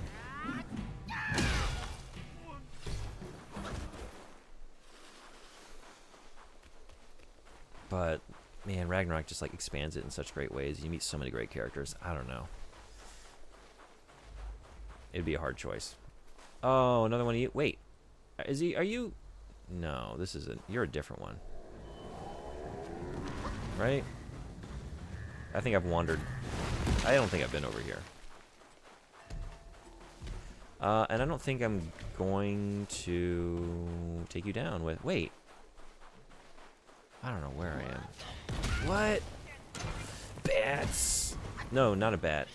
Speaker 1: But, man, Ragnarok just, like, expands it in such great ways. You meet so many great characters. I don't know. It'd be a hard choice. Oh, another one of you. Wait. Are you... No, this isn't. You're a different one. Right? I think I've wandered. I don't think I've been over here. And I don't think I'm going to take you down with... Wait. I don't know where I am. What? Bats! No, not a bat.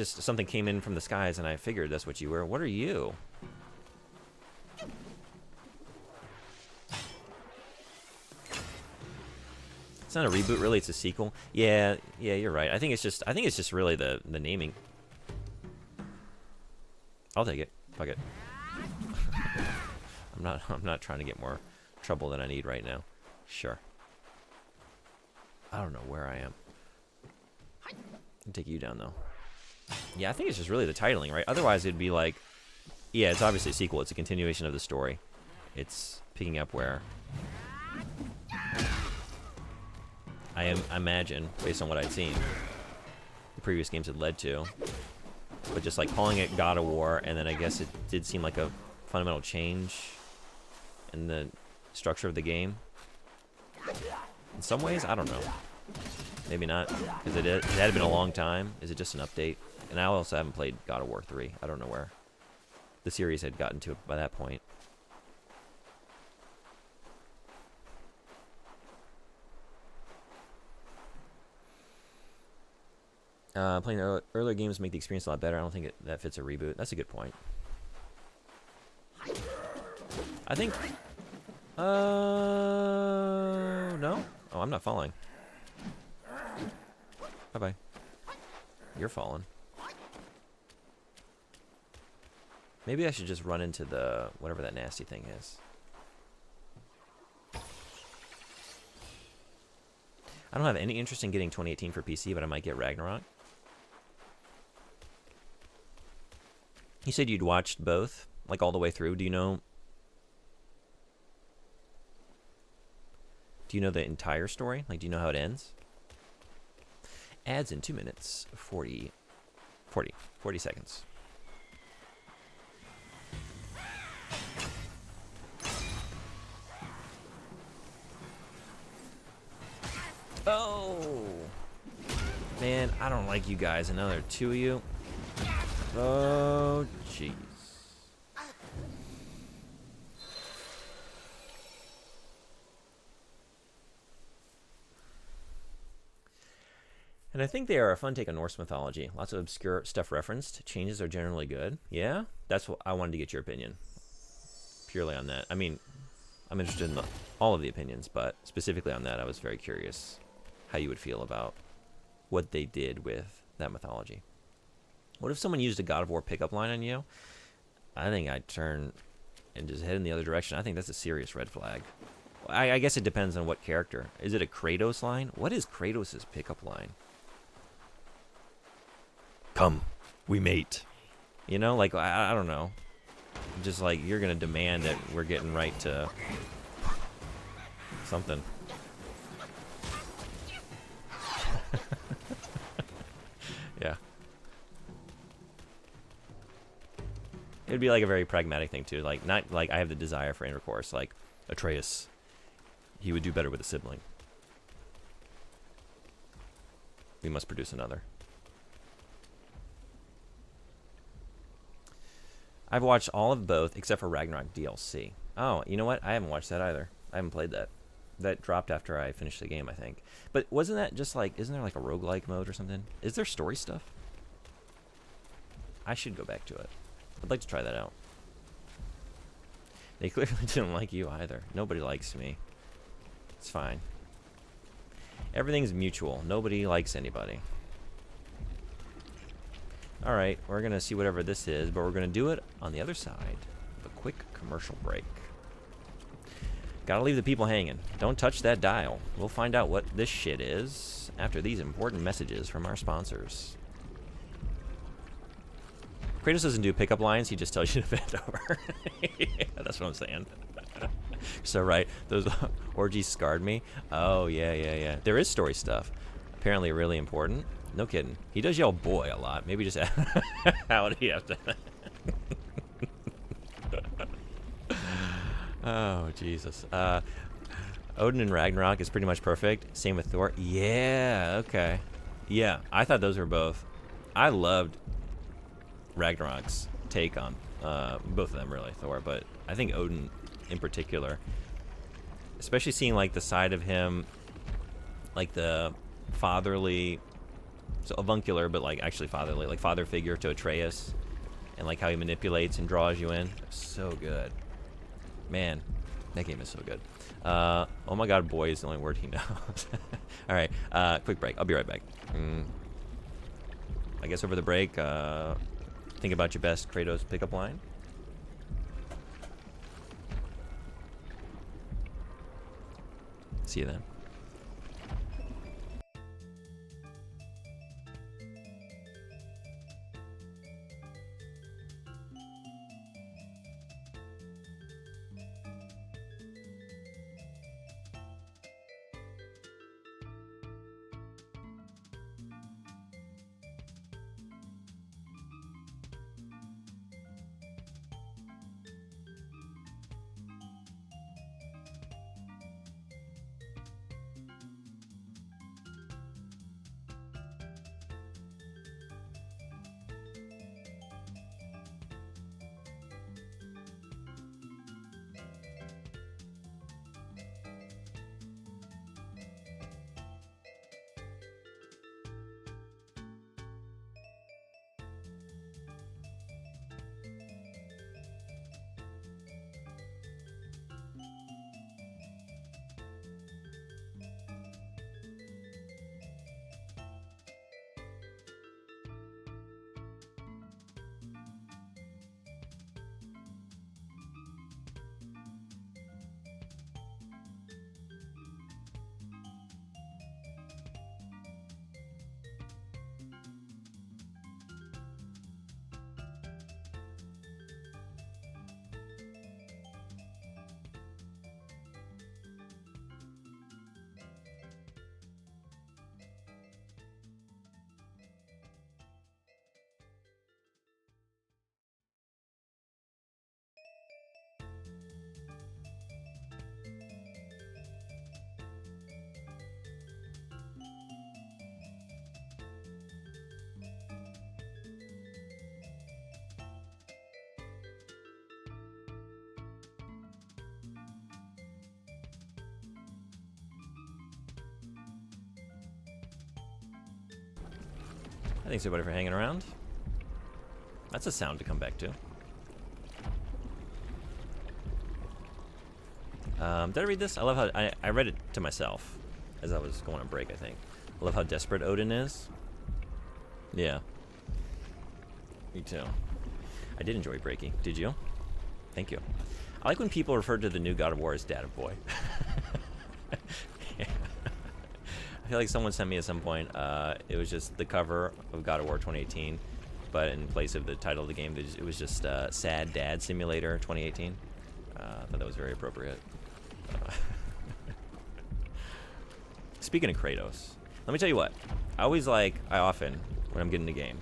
Speaker 1: Something came in from the skies and I figured that's what you were. What are you? It's not a reboot, really. It's a sequel. Yeah, you're right. I think it's just really the naming. I'll take it. Fuck it. I'm not trying to get more trouble than I need right now. Sure. I don't know where I am. I'll take you down though. Yeah, I think it's just really the titling, right? Otherwise it'd be like, yeah, it's obviously a sequel. It's a continuation of the story. It's picking up where I imagine, based on what I'd seen, the previous games had led to. But just like calling it God of War, and then I guess it did seem like a fundamental change in the structure of the game. In some ways, I don't know. Maybe not, because it had been a long time. Is it just an update? And I also haven't played God of War 3. I don't know where the series had gotten to by that point. Playing earlier games make the experience a lot better. I don't think that fits a reboot. That's a good point. I think... no? Oh, I'm not falling. Bye-bye. You're falling. Maybe I should just run into the... whatever that nasty thing is. I don't have any interest in getting 2018 for PC, but I might get Ragnarok. You said you'd watched both, like all the way through. Do you know the entire story? Like, do you know how it ends? Ads in 2 minutes, 40 seconds. Oh! Man, I don't like you guys. Another 2 of you. Oh, jeez. And I think they are a fun take on Norse mythology. Lots of obscure stuff referenced. Changes are generally good. Yeah? That's what I wanted to get your opinion. Purely on that. I mean, I'm interested in all of the opinions, but specifically on that, I was very curious how you would feel about what they did with that mythology. What if someone used a God of War pickup line on you? I think I'd turn and just head in the other direction. I think that's a serious red flag. I guess it depends on what character. Is it a Kratos line? What is Kratos' pickup line? Come, we mate. You know, like, I don't know. Just like, you're going to demand that we're getting right to something. Yeah. It would be like a very pragmatic thing too. Like, not like I have the desire for intercourse. Like, Atreus, he would do better with a sibling. We must produce another. I've watched all of both except for Ragnarok DLC. Oh, you know what? I haven't watched that either. I haven't played that. That dropped after I finished the game, I think. But wasn't that just like, isn't there like a roguelike mode or something? Is there story stuff? I should go back to it. I'd like to try that out. They clearly didn't like you either. Nobody likes me. It's fine. Everything's mutual. Nobody likes anybody. Alright, we're going to see whatever this is, but we're going to do it on the other side of a quick commercial break. Gotta leave the people hanging. Don't touch that dial. We'll find out what this shit is after these important messages from our sponsors. Kratos doesn't do pickup lines, he just tells you to bend over. Yeah, that's what I'm saying. So, right, those orgies scarred me. Oh, yeah. There is story stuff. Apparently really important. No kidding. He does yell boy a lot. Maybe just howdy after that. Oh, Jesus. Odin and Ragnarok is pretty much perfect. Same with Thor. Yeah, okay. Yeah, I thought those were both. I loved Ragnarok's take on both of them, really, Thor. But I think Odin in particular, especially seeing like the side of him, like the fatherly, so avuncular, but like actually fatherly, like father figure to Atreus, and like how he manipulates and draws you in. So good. Man, that game is so good. Oh my god, boy is the only word he knows. Alright, quick break. I'll be right back. I guess over the break, think about your best Kratos pickup line. See you then. Thanks everybody for hanging around. That's a sound to come back to. Did I read this? I love how I read it to myself as I was going on break, I think. I love how desperate Odin is. Yeah. Me too. I did enjoy breaking. Did you? Thank you. I like when people refer to the new God of War as Data Boy. Yeah. I feel like someone sent me at some point, it was just the cover of God of War 2018, but in place of the title of the game, it was just Sad Dad Simulator 2018. I thought that was very appropriate. Speaking of Kratos, let me tell you what. I often, when I'm getting a game,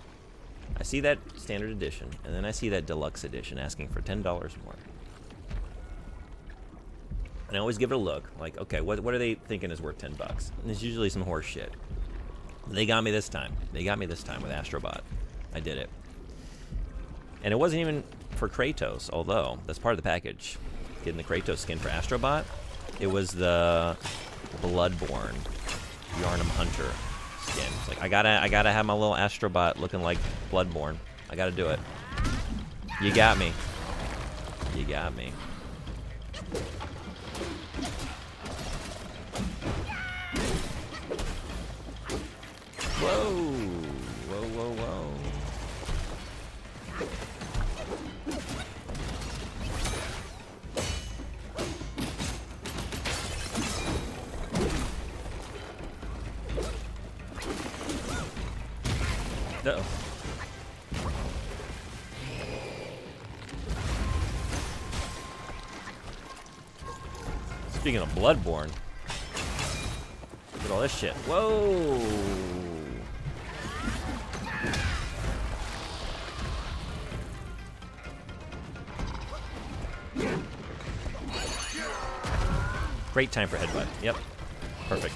Speaker 1: I see that standard edition, and then I see that deluxe edition asking for $10 more. And I always give it a look, like, okay, what are they thinking is worth $10? And it's usually some horse shit. They got me this time. They got me this time with Astrobot. I did it. And it wasn't even for Kratos, although that's part of the package. Getting the Kratos skin for Astrobot, it was the Bloodborne Yarnum Hunter skin. It's like I gotta have my little Astrobot looking like Bloodborne. I gotta do it. You got me. You got me. Whoa! Whoa, whoa, whoa. Uh-oh. Speaking of Bloodborne, look at all this shit. Whoa! Great time for headbutt. Yep. Perfect.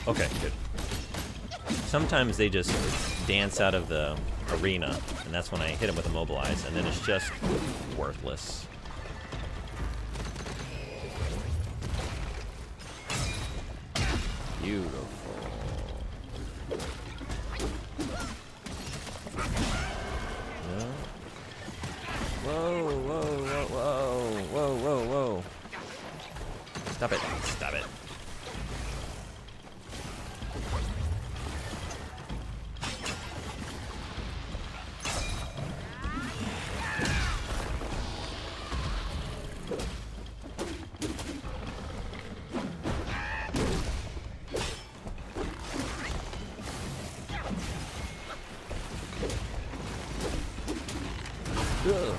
Speaker 1: Okay, good. Sometimes they just dance out of the arena, and that's when I hit them with Immobilize, and then it's just worthless. Beautiful. No. Whoa, whoa, whoa, whoa, whoa, whoa, whoa. Stop it. Stop it. Ugh.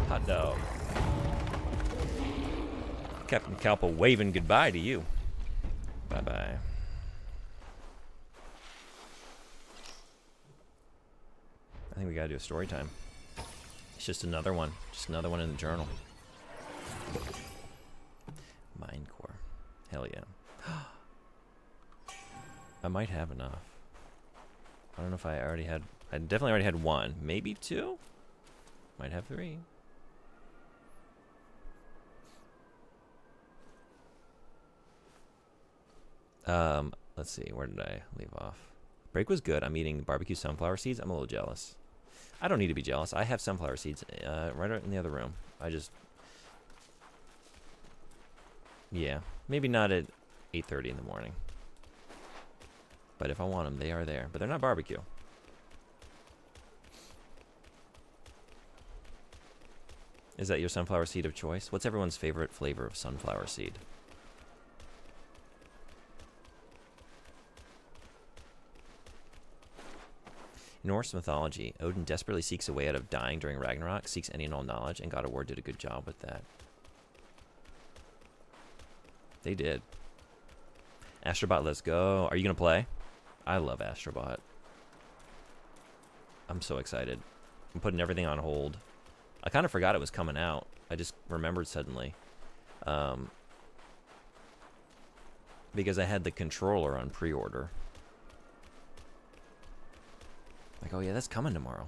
Speaker 1: Hot dog. Captain Kalpa waving goodbye to you. Bye-bye. I think we gotta do a story time. It's just another one. Just another one in the journal. Mine core. Hell yeah. I might have enough. I don't know if I already had... I definitely already had one. Maybe two? Might have three. Let's see. Where did I leave off? Break was good. I'm eating barbecue sunflower seeds. I'm a little jealous. I don't need to be jealous. I have sunflower seeds right in the other room. I just... Yeah. Maybe not at 8:30 in the morning. But if I want them, they are there. But they're not barbecue. Is that your sunflower seed of choice? What's everyone's favorite flavor of sunflower seed? In Norse mythology, Odin desperately seeks a way out of dying during Ragnarok, seeks any and all knowledge, and God of War did a good job with that. They did. Astrobot, let's go. Are you going to play? I love Astrobot. I'm so excited. I'm putting everything on hold. I kind of forgot it was coming out. I just remembered suddenly. Because I had the controller on pre-order. Like, oh yeah, that's coming tomorrow.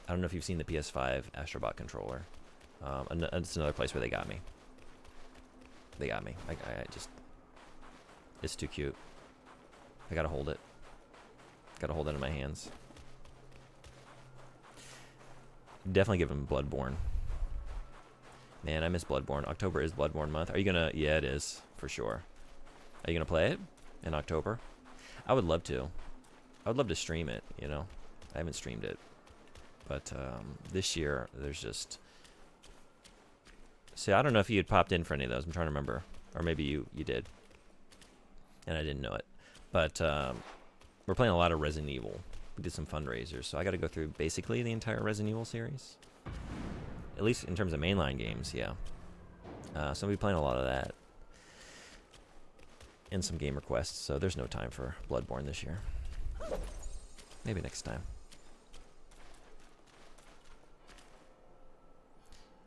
Speaker 1: I don't know if you've seen the PS5 Astrobot controller. It's another place where they got me. They got me. I just... It's too cute. I gotta hold it. Gotta hold it in my hands. Definitely give him Bloodborne. Man, I miss Bloodborne. October is Bloodborne month. Are you gonna... Yeah, it is. For sure. Are you gonna play it in October? I would love to. I would love to stream it, you know. I haven't streamed it. But this year, there's just... See, I don't know if you had popped in for any of those. I'm trying to remember. Or maybe you did. And I didn't know it. But we're playing a lot of Resident Evil. We did some fundraisers. So I got to go through basically the entire Resident Evil series. At least in terms of mainline games, yeah. So we'll be playing a lot of that. And some game requests. So there's no time for Bloodborne this year. Maybe next time.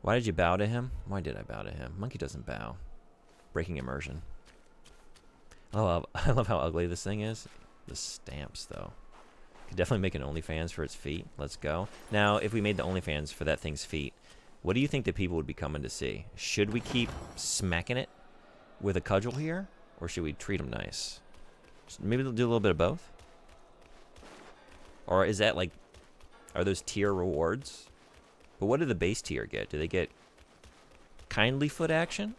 Speaker 1: Why did you bow to him? Why did I bow to him? Monkey doesn't bow. Breaking immersion. I love how ugly this thing is. The stamps, though. Could definitely make an OnlyFans for its feet. Let's go. Now, if we made the OnlyFans for that thing's feet, what do you think that people would be coming to see? Should we keep smacking it with a cudgel here? Or should we treat them nice? Maybe they'll do a little bit of both? Or is that like... Are those tier rewards? But what do the base tier get? Do they get kindly foot action?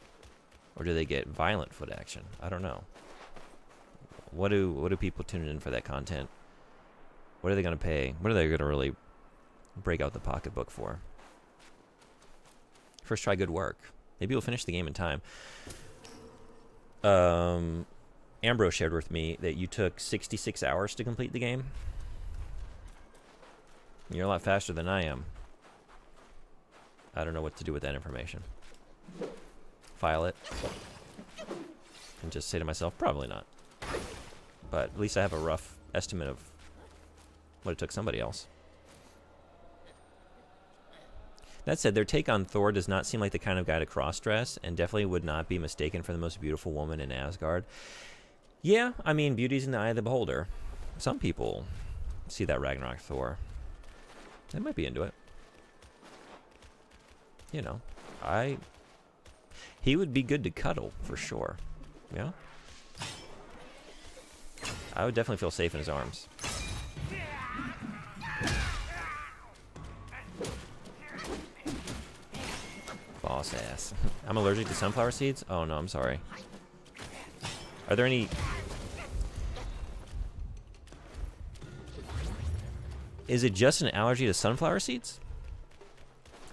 Speaker 1: Or do they get violent foot action? I don't know. What do people tune in for that content? What are they going to pay? What are they going to really break out the pocketbook for? First try, good work. Maybe we'll finish the game in time. Ambrose shared with me that you took 66 hours to complete the game. You're a lot faster than I am. I don't know what to do with that information. File it. And just say to myself, probably not. But at least I have a rough estimate of what it took somebody else. That said, their take on Thor does not seem like the kind of guy to cross-dress, and definitely would not be mistaken for the most beautiful woman in Asgard. Yeah, I mean, beauty's in the eye of the beholder. Some people see that Ragnarok Thor. They might be into it. You know, he would be good to cuddle, for sure. Yeah? I would definitely feel safe in his arms. Boss ass. I'm allergic to sunflower seeds? Oh no, I'm sorry. Are there any... Is it just an allergy to sunflower seeds?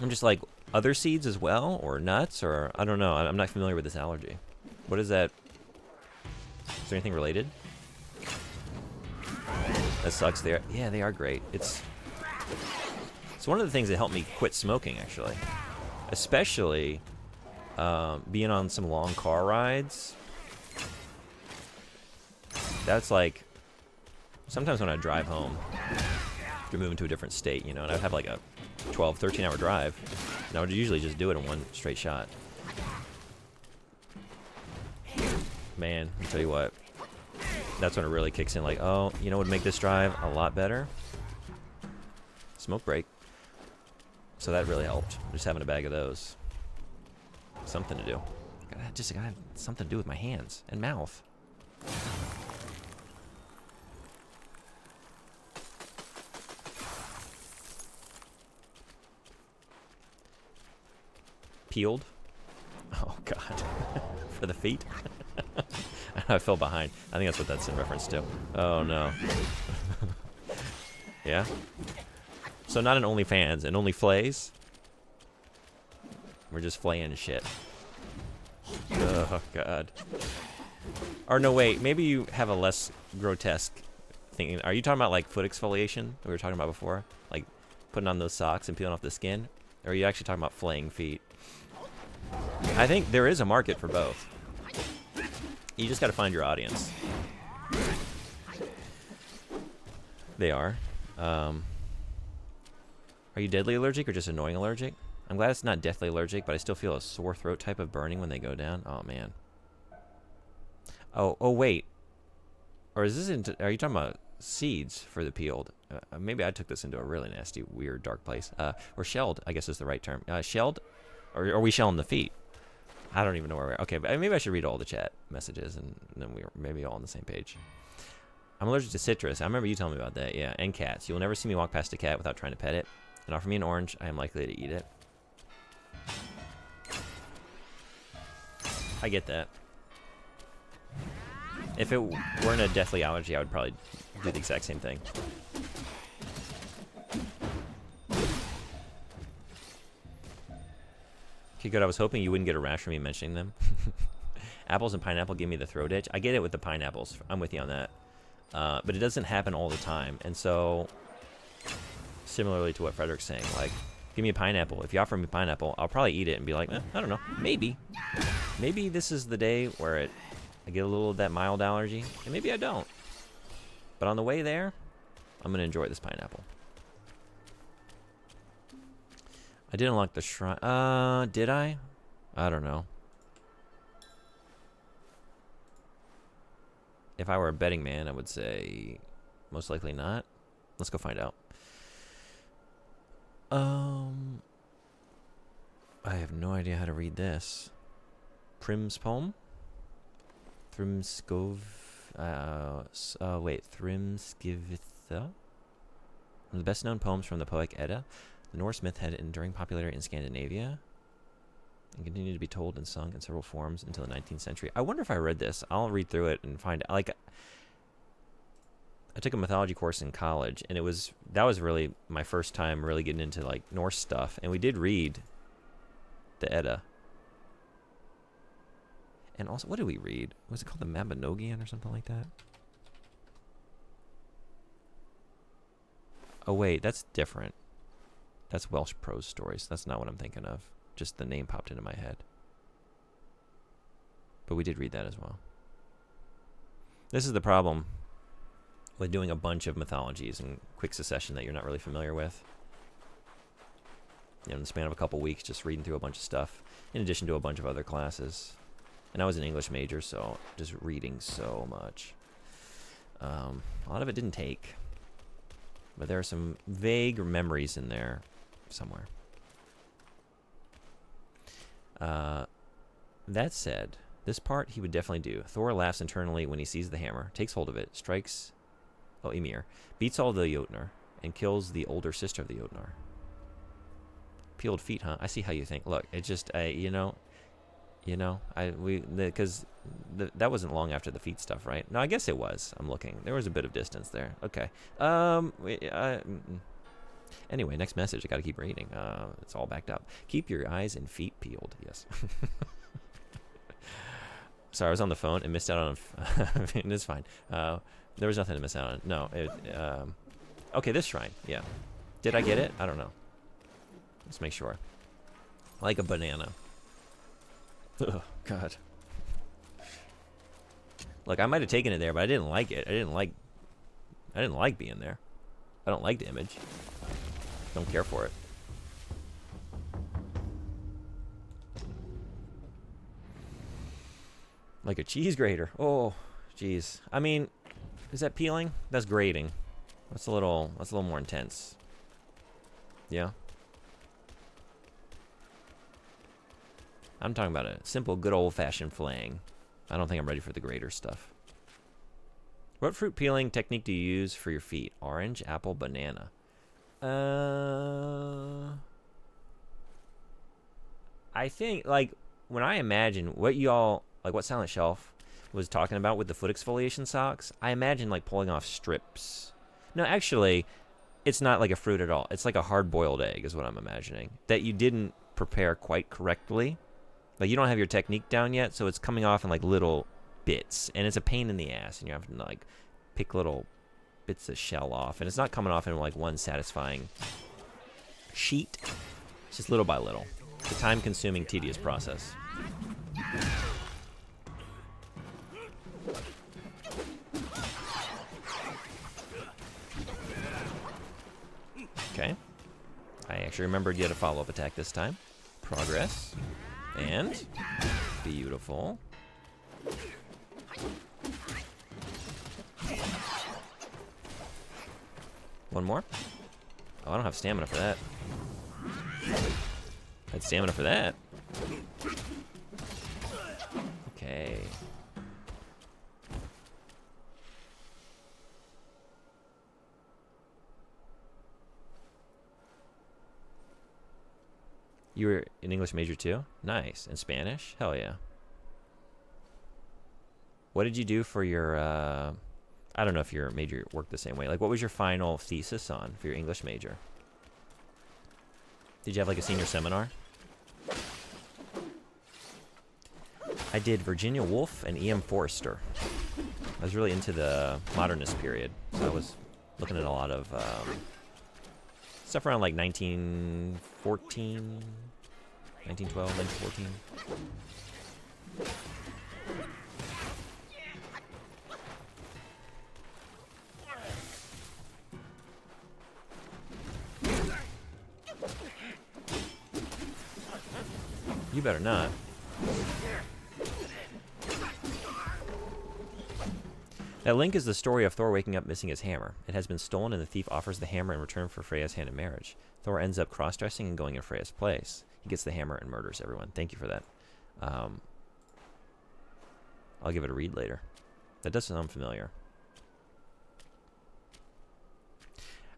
Speaker 1: I'm just like, other seeds as well? Or nuts? Or, I don't know. I'm not familiar with this allergy. What is that? Is there anything related? That sucks. Yeah, they are great. It's one of the things that helped me quit smoking, actually. Especially being on some long car rides. That's like, sometimes when I drive home, after moving to a different state, you know, and I'd have like a 12, 13-hour drive, and I would usually just do it in one straight shot. Man, I'll tell you what, that's when it really kicks in, like, oh, you know what would make this drive a lot better? Smoke break. So that really helped, just having a bag of those. Something to do. I gotta have something to do with my hands and mouth. Peeled? Oh, God. For the feet? I fell behind. I think that's what that's in reference to. Oh, no. Yeah? So not an OnlyFans, an Only Flays? We're just flaying shit. Oh, God. Or no, wait. Maybe you have a less grotesque thing. Are you talking about, like, foot exfoliation that we were talking about before? Like, putting on those socks and peeling off the skin? Or are you actually talking about flaying feet? I think there is a market for both. You just got to find your audience. They are. Are you deadly allergic or just annoying allergic? I'm glad it's not deathly allergic, but I still feel a sore throat type of burning when they go down. Oh, man. Oh, wait. Or is this are you talking about seeds for the peeled? Maybe I took this into a really nasty, weird, dark place. Or shelled, I guess is the right term. Shelled? Or are we shelling the feet? I don't even know where we're... Okay, but maybe I should read all the chat messages, and then we're maybe all on the same page. I'm allergic to citrus. I remember you telling me about that, yeah. And cats. You will never see me walk past a cat without trying to pet it. And offer me an orange, I am likely to eat it. I get that. If it weren't a deathly allergy, I would probably do the exact same thing. Okay, good. I was hoping you wouldn't get a rash from me mentioning them. Apples and pineapple give me the throat itch. I get it with the pineapples. I'm with you on that. But it doesn't happen all the time. And so, similarly to what Frederick's saying, like, give me a pineapple. If you offer me pineapple, I'll probably eat it and be like, I don't know. Maybe. Maybe this is the day where I get a little of that mild allergy. And maybe I don't. But on the way there, I'm going to enjoy this pineapple. I did unlock the shrine. Did I? I don't know. If I were a betting man, I would say most likely not. Let's go find out. I have no idea how to read this. Prim's poem? Thrimskov... wait. Thrimskivitha? One of the best-known poems from the Poetic Edda. The Norse myth had enduring popularity in Scandinavia and continued to be told and sung in several forms until the 19th century. I wonder if I read this. I'll read through it and find out. Like, I took a mythology course in college, and that was really my first time really getting into, like, Norse stuff. And we did read the Edda. And also, what did we read? Was it called the Mabinogion or something like that? Oh, wait, that's different. That's Welsh prose stories. That's not what I'm thinking of. Just the name popped into my head. But we did read that as well. This is the problem with doing a bunch of mythologies in quick succession that you're not really familiar with. You know, in the span of a couple weeks, just reading through a bunch of stuff, in addition to a bunch of other classes. And I was an English major, so just reading so much. A lot of it didn't take. But there are some vague memories in there somewhere. That said, this part he would definitely do. Thor laughs internally when he sees the hammer, takes hold of it, strikes, Ymir, beats all the Jotnar, and kills the older sister of the Jotnar. Peeled feet, huh? I see how you think. Look, it just, because that wasn't long after the feet stuff, right? No, I guess it was. I'm looking. There was a bit of distance there. Okay. Anyway, next message. I got to keep reading. It's all backed up. Keep your eyes and feet peeled. Yes. Sorry, I was on the phone and missed out on. It's fine. There was nothing to miss out on. No. Okay, this shrine. Yeah. Did I get it? I don't know. Let's make sure. Like a banana. Oh, God. Look, I might have taken it there, but I didn't like it. I didn't like being there. I don't like the image. Don't care for it. Like a cheese grater. Oh, jeez. I mean, is that peeling? That's grating. That's a little more intense. Yeah. I'm talking about a simple, good old-fashioned flaying. I don't think I'm ready for the grater stuff. What fruit peeling technique do you use for your feet? Orange, apple, banana. I think, like, when I imagine what y'all, like what Silent Shelf was talking about with the foot exfoliation socks, I imagine, like, pulling off strips. No, actually, it's not like a fruit at all. It's like a hard-boiled egg is what I'm imagining. That you didn't prepare quite correctly. Like, you don't have your technique down yet, so it's coming off in, like, little bits. And it's a pain in the ass, and you're having to, like, pick little bits of shell off. And it's not coming off in, like, one satisfying sheet. It's just little by little. It's a time-consuming, tedious process. Okay. I actually remembered you had a follow-up attack this time. Progress. And beautiful. One more. Oh, I don't have stamina for that. I had stamina for that. Okay. You were an English major too? Nice. And Spanish? Hell yeah. What did you do for your, I don't know if your major worked the same way. Like, what was your final thesis on for your English major? Did you have, like, a senior seminar? I did Virginia Woolf and E.M. Forster. I was really into the modernist period. So I was looking at a lot of stuff around, like, 1914, 1912, 1914. You better not. That link is the story of Thor waking up missing his hammer. It has been stolen and the thief offers the hammer in return for Freya's hand in marriage. Thor ends up cross-dressing and going in Freya's place. He gets the hammer and murders everyone. Thank you for that. I'll give it a read later. That does sound familiar.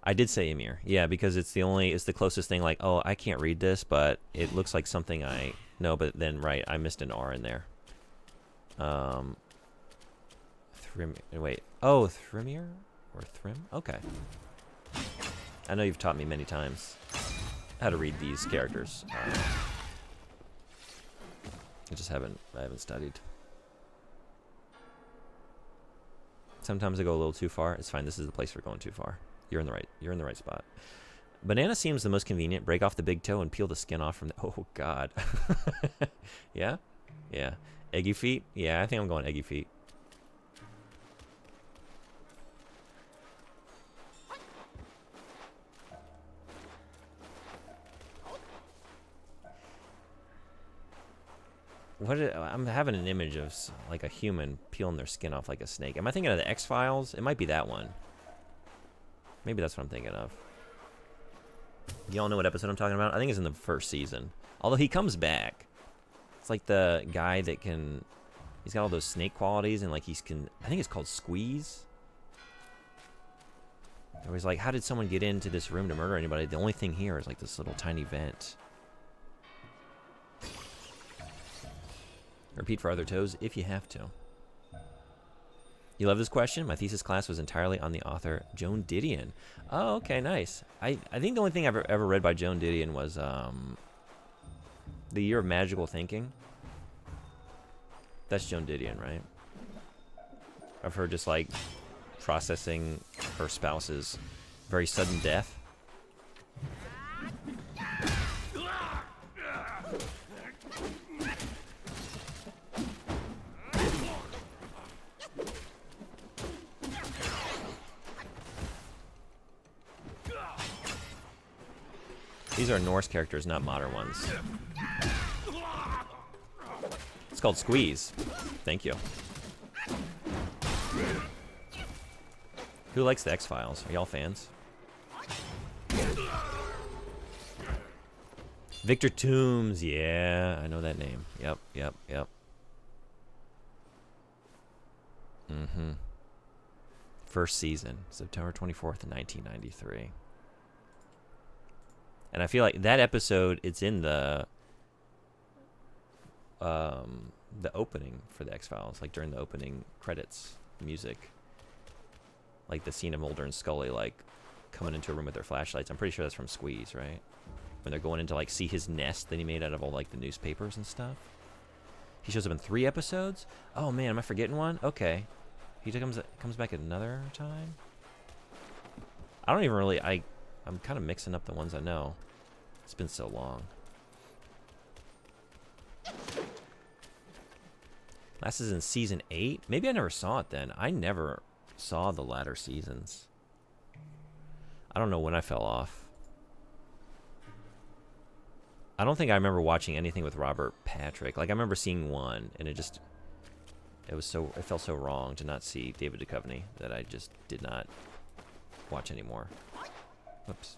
Speaker 1: I did say Ymir. Yeah, because it's the closest thing, like, oh, I can't read this, but it looks like something I know, but then, right, I missed an R in there. Wait. Oh, Thrymir? Or Thrym? Okay. I know you've taught me many times how to read these characters. I haven't studied. Sometimes I go a little too far. It's fine. This is the place for going too far. You're in the right spot. Banana seems the most convenient. Break off the big toe and peel the skin off from the... Oh, God. Yeah? Yeah. Eggy feet? Yeah, I think I'm going eggy feet. I'm having an image of like a human peeling their skin off like a snake. Am I thinking of the X-Files? It might be that one. Maybe that's what I'm thinking of. Y'all know what episode I'm talking about? I think it's in the first season. Although he comes back. It's like the guy that can... He's got all those snake qualities, and like I think it's called Squeeze. Or he's like, how did someone get into this room to murder anybody? The only thing here is like this little tiny vent. Repeat for other toes if you have to. You love this question? My thesis class was entirely on the author Joan Didion. Oh, okay, nice. I think the only thing I've ever read by Joan Didion was The Year of Magical Thinking. That's Joan Didion, right? Of her just like processing her spouse's very sudden death. These are Norse characters, not modern ones. It's called Squeeze. Thank you. Who likes the X-Files? Are y'all fans? Victor Toombs. Yeah, I know that name. Yep. First season, September 24th, 1993. And I feel like that episode, it's in the opening for the X-Files, like during the opening credits music. Like the scene of Mulder and Scully, like, coming into a room with their flashlights. I'm pretty sure that's from Squeeze, right? When they're going in to, like, see his nest that he made out of all, like, the newspapers and stuff. He shows up in 3 episodes? Oh, man, am I forgetting one? Okay. He comes back another time? I don't even really... I'm kind of mixing up the ones I know. It's been so long. Last is in season 8? Maybe I never saw it then. I never saw the latter seasons. I don't know when I fell off. I don't think I remember watching anything with Robert Patrick. Like, I remember seeing one, and it felt so wrong to not see David Duchovny that I just did not watch anymore. Whoops.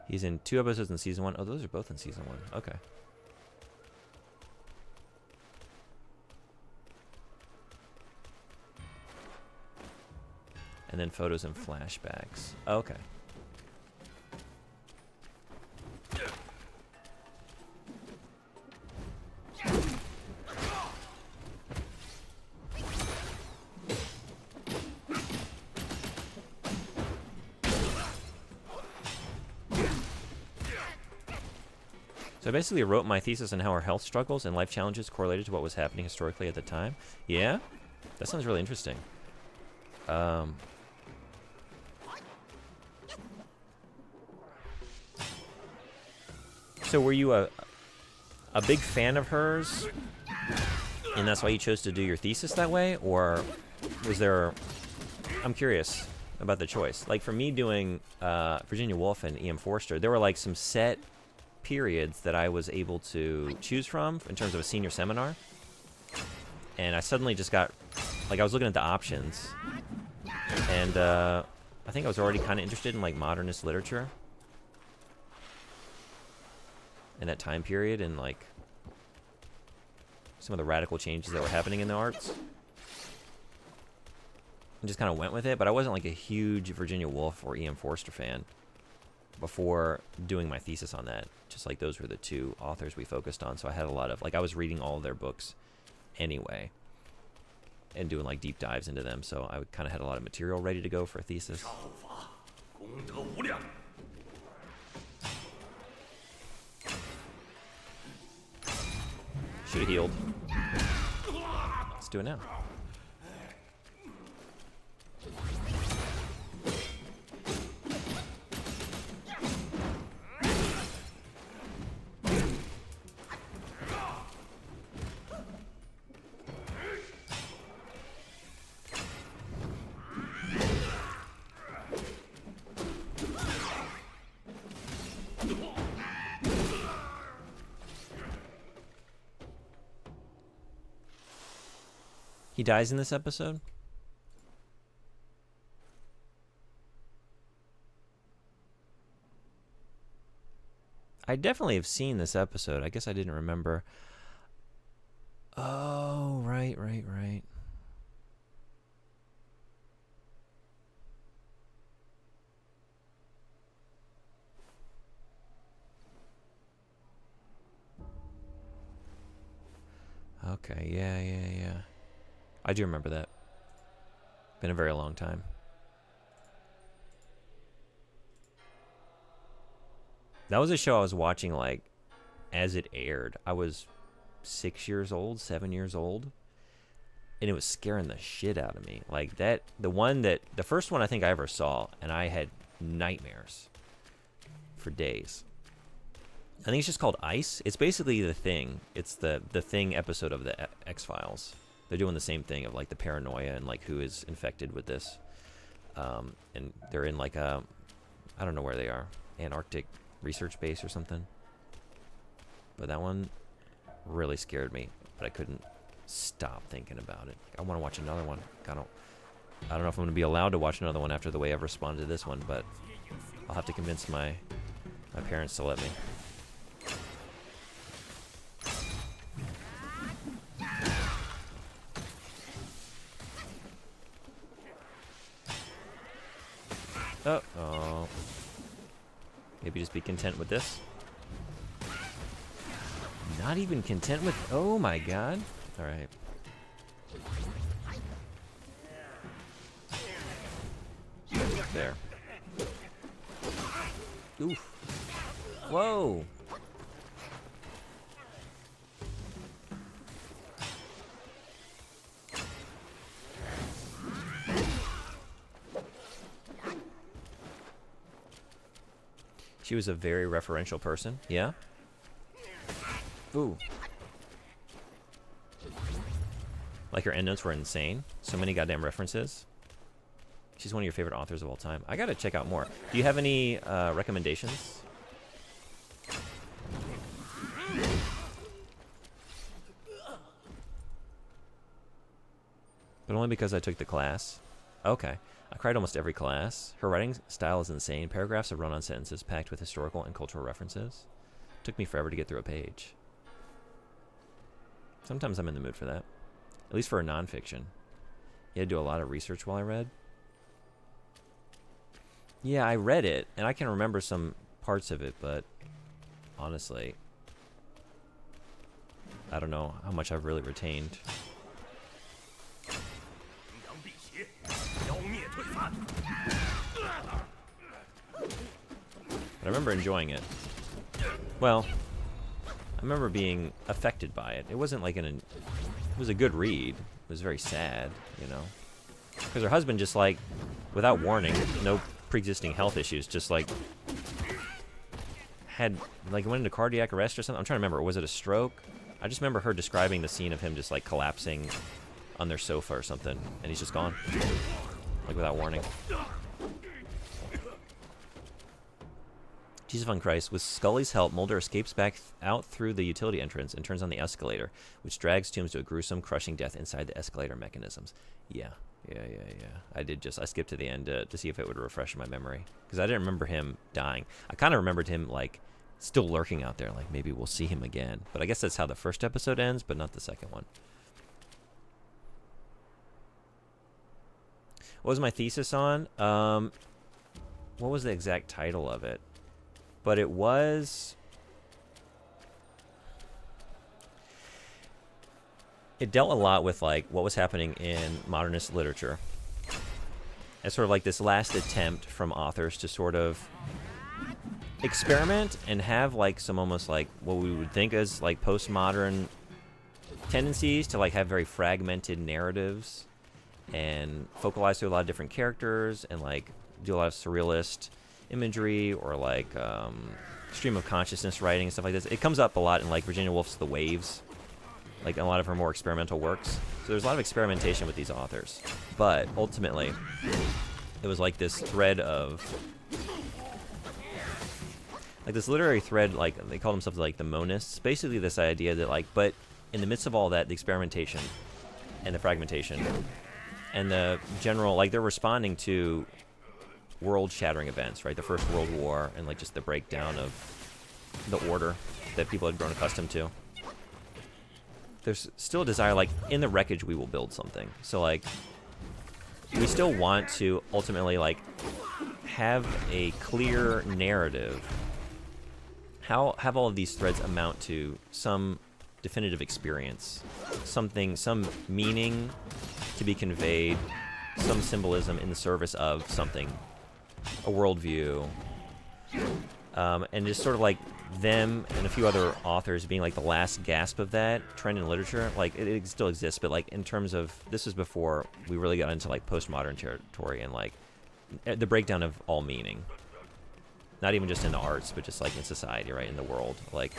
Speaker 1: He's in 2 episodes in season 1. Oh, those are both in season 1. Okay. And then photos and flashbacks. Okay. So I basically wrote my thesis on how our health struggles and life challenges correlated to what was happening historically at the time. Yeah? That sounds really interesting. So were you a big fan of hers, and that's why you chose to do your thesis that way? Or was there... I'm curious about the choice. Like, for me doing Virginia Woolf and E.M. Forster, there were, like, some set periods that I was able to choose from in terms of a senior seminar. And I suddenly just got... Like, I was looking at the options, and I think I was already kind of interested in, like, modernist literature in that time period, and, like, some of the radical changes that were happening in the arts. And just kind of went with it, but I wasn't, like, a huge Virginia Woolf or E.M. Forster fan before doing my thesis on that. Just, like, those were the 2 authors we focused on, so I had a lot of... Like, I was reading all of their books anyway, and doing, like, deep dives into them, so I kind of had a lot of material ready to go for a thesis. Should have healed. Let's do it now. He dies in this episode? I definitely have seen this episode. I guess I didn't remember. Oh, right. Okay, yeah. I do remember that. Been a very long time. That was a show I was watching, like, as it aired. I was 6 years old, 7 years old, and it was scaring the shit out of me. Like, the first one I think I ever saw, and I had nightmares for days. I think it's just called Ice. It's basically The Thing. It's the Thing episode of the X-Files. They're doing the same thing of, like, the paranoia and, like, who is infected with this. And they're in, like, I don't know where they are. Antarctic research base or something. But that one really scared me. But I couldn't stop thinking about it. I want to watch another one. I don't know if I'm going to be allowed to watch another one after the way I've responded to this one. But I'll have to convince my parents to let me. Oh. Maybe just be content with this. Not even content with... Oh my god. Alright. There. Oof. Whoa. She was a very referential person. Yeah? Ooh. Like her endnotes were insane. So many goddamn references. She's one of your favorite authors of all time. I gotta check out more. Do you have any recommendations? But only because I took the class. Okay. I cried almost every class. Her writing style is insane. Paragraphs of run-on sentences packed with historical and cultural references. Took me forever to get through a page. Sometimes I'm in the mood for that. At least for a nonfiction. You had to do a lot of research while I read. Yeah, I read it, and I can remember some parts of it, but honestly, I don't know how much I've really retained. But I remember enjoying it. Well, I remember being affected by it. It wasn't like it was a good read. It was very sad, you know. Because her husband just, like, without warning, no pre-existing health issues, just, like, went into cardiac arrest or something. I'm trying to remember. Was it a stroke? I just remember her describing the scene of him just, like, collapsing on their sofa or something. And he's just gone. Like, without warning. Jesus von Christ. With Scully's help, Mulder escapes back out through the utility entrance and turns on the escalator, which drags Toombs to a gruesome, crushing death inside the escalator mechanisms. Yeah. I skipped to the end to see if it would refresh my memory. Because I didn't remember him dying. I kind of remembered him, like, still lurking out there. Like, maybe we'll see him again. But I guess that's how the first episode ends, but not the second one. What was my thesis on? What was the exact title of it? But it was... It dealt a lot with, like, what was happening in modernist literature. As sort of like this last attempt from authors to sort of experiment and have, like, some almost, like, what we would think as, like, postmodern tendencies to, like, have very fragmented narratives and focalize through a lot of different characters and, like, do a lot of surrealist imagery or, like, stream of consciousness writing and stuff like this. It comes up a lot in, like, Virginia Woolf's The Waves, like, a lot of her more experimental works. So there's a lot of experimentation with these authors. But ultimately, it was like this thread of... like, this literary thread, like, they call themselves, like, the monists. Basically this idea that, like, but in the midst of all that, the experimentation, and the fragmentation and the general, like, they're responding to world-shattering events, right? The First World War and, like, just the breakdown of the order that people had grown accustomed to. There's still a desire, like, in the wreckage we will build something. So, like, we still want to ultimately, like, have a clear narrative. Have all of these threads amount to some definitive experience, something, some meaning to be conveyed, some symbolism in the service of something, a worldview, and just sort of like them and a few other authors being like the last gasp of that trend in literature. Like it still exists, but like in terms of, this was before we really got into like postmodern territory and like the breakdown of all meaning, not even just in the arts, but just like in society, right, in the world. Like,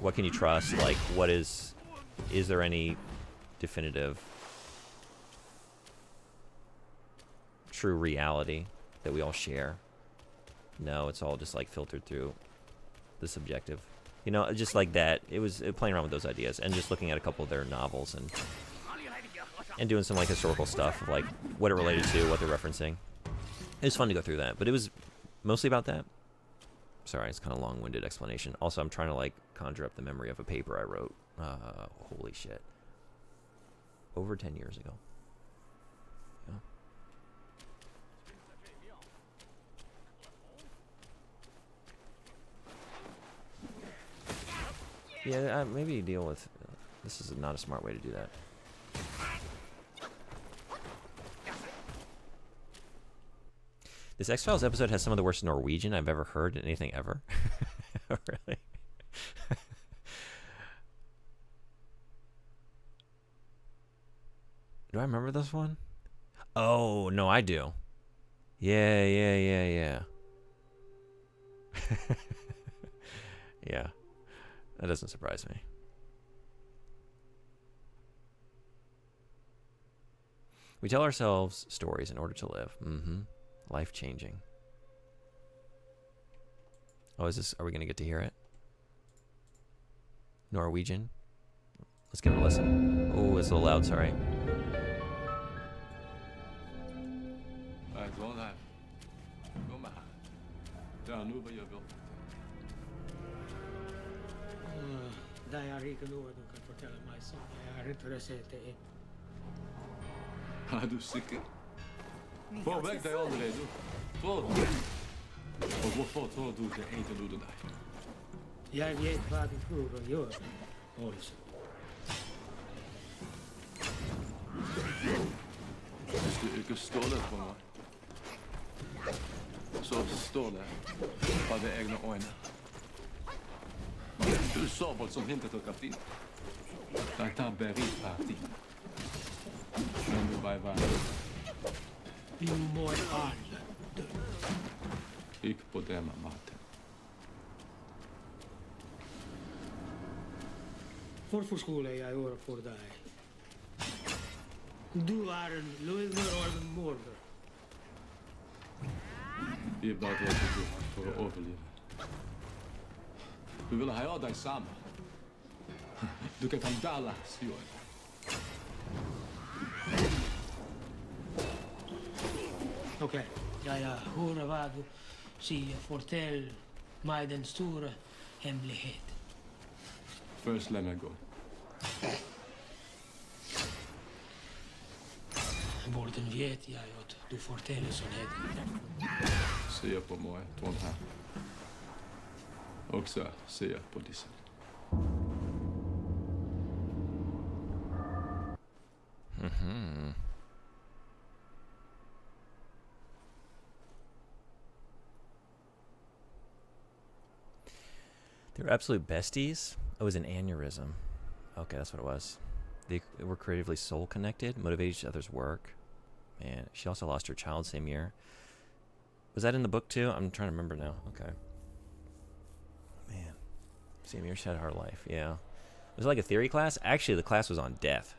Speaker 1: what can you trust? Like, what is there any definitive true reality that we all share? No, it's all just like filtered through the subjective, you know, just like that. It was playing around with those ideas and just looking at a couple of their novels and doing some like historical stuff of like what it related to, what they're referencing. It was fun to go through that, but it was mostly about that. Sorry, it's kind of long-winded explanation. Also, I'm trying to like conjure up the memory of a paper I wrote. Holy shit. Over 10 years ago. Yeah, maybe deal with... this is not a smart way to do that. This X-Files episode has some of the worst Norwegian I've ever heard in anything ever. Really? Do I remember this one? Oh, no, I do. Yeah. Yeah. That doesn't surprise me. We tell ourselves stories in order to live. Life-changing. Oh, is this... are we going to get to hear it? Norwegian? Let's give it a listen. Oh, it's a little loud, sorry.
Speaker 2: Där jag rika nog att de kan fortælle mig som jag är intresserad i.
Speaker 3: Er du sikker? Få vekk deg allerede. Tror du? Og hvorfor tror du det ikke lurer deg?
Speaker 2: Jag vet vad du prøver å gjøre, Olsen.
Speaker 3: Hvis du ikke stoler på meg, så stol på de egne øyne. Du så vad som hintet til kraftin. Jeg tar berit parti. Men du bare var...
Speaker 2: Vi må alle dø.
Speaker 3: Ikke på det med maten.
Speaker 2: Hvorfor skulle jeg gjøre for deg? Du er en løgner og en morder.
Speaker 3: Vi er bare drevet til for å overleve. Vi vil ha deg sammen. Du kan ta Dallas, jo.
Speaker 2: Okej, jag hör vad du säger. Fortell mig den stora hemligheten.
Speaker 3: Først lad mig gå.
Speaker 2: Borden vet jag att du fortäller sånheten.
Speaker 3: Se på mig, Trondheim. Og så ser jeg på disse.
Speaker 1: They were absolute besties. Oh, it was an aneurysm. Okay, that's what it was. They were creatively soul connected, motivated each other's work. Man, she also lost her child same year. Was that in the book too? I'm trying to remember now. Okay. Man, same year she had her life. Yeah. Was it like a theory class? Actually, the class was on death.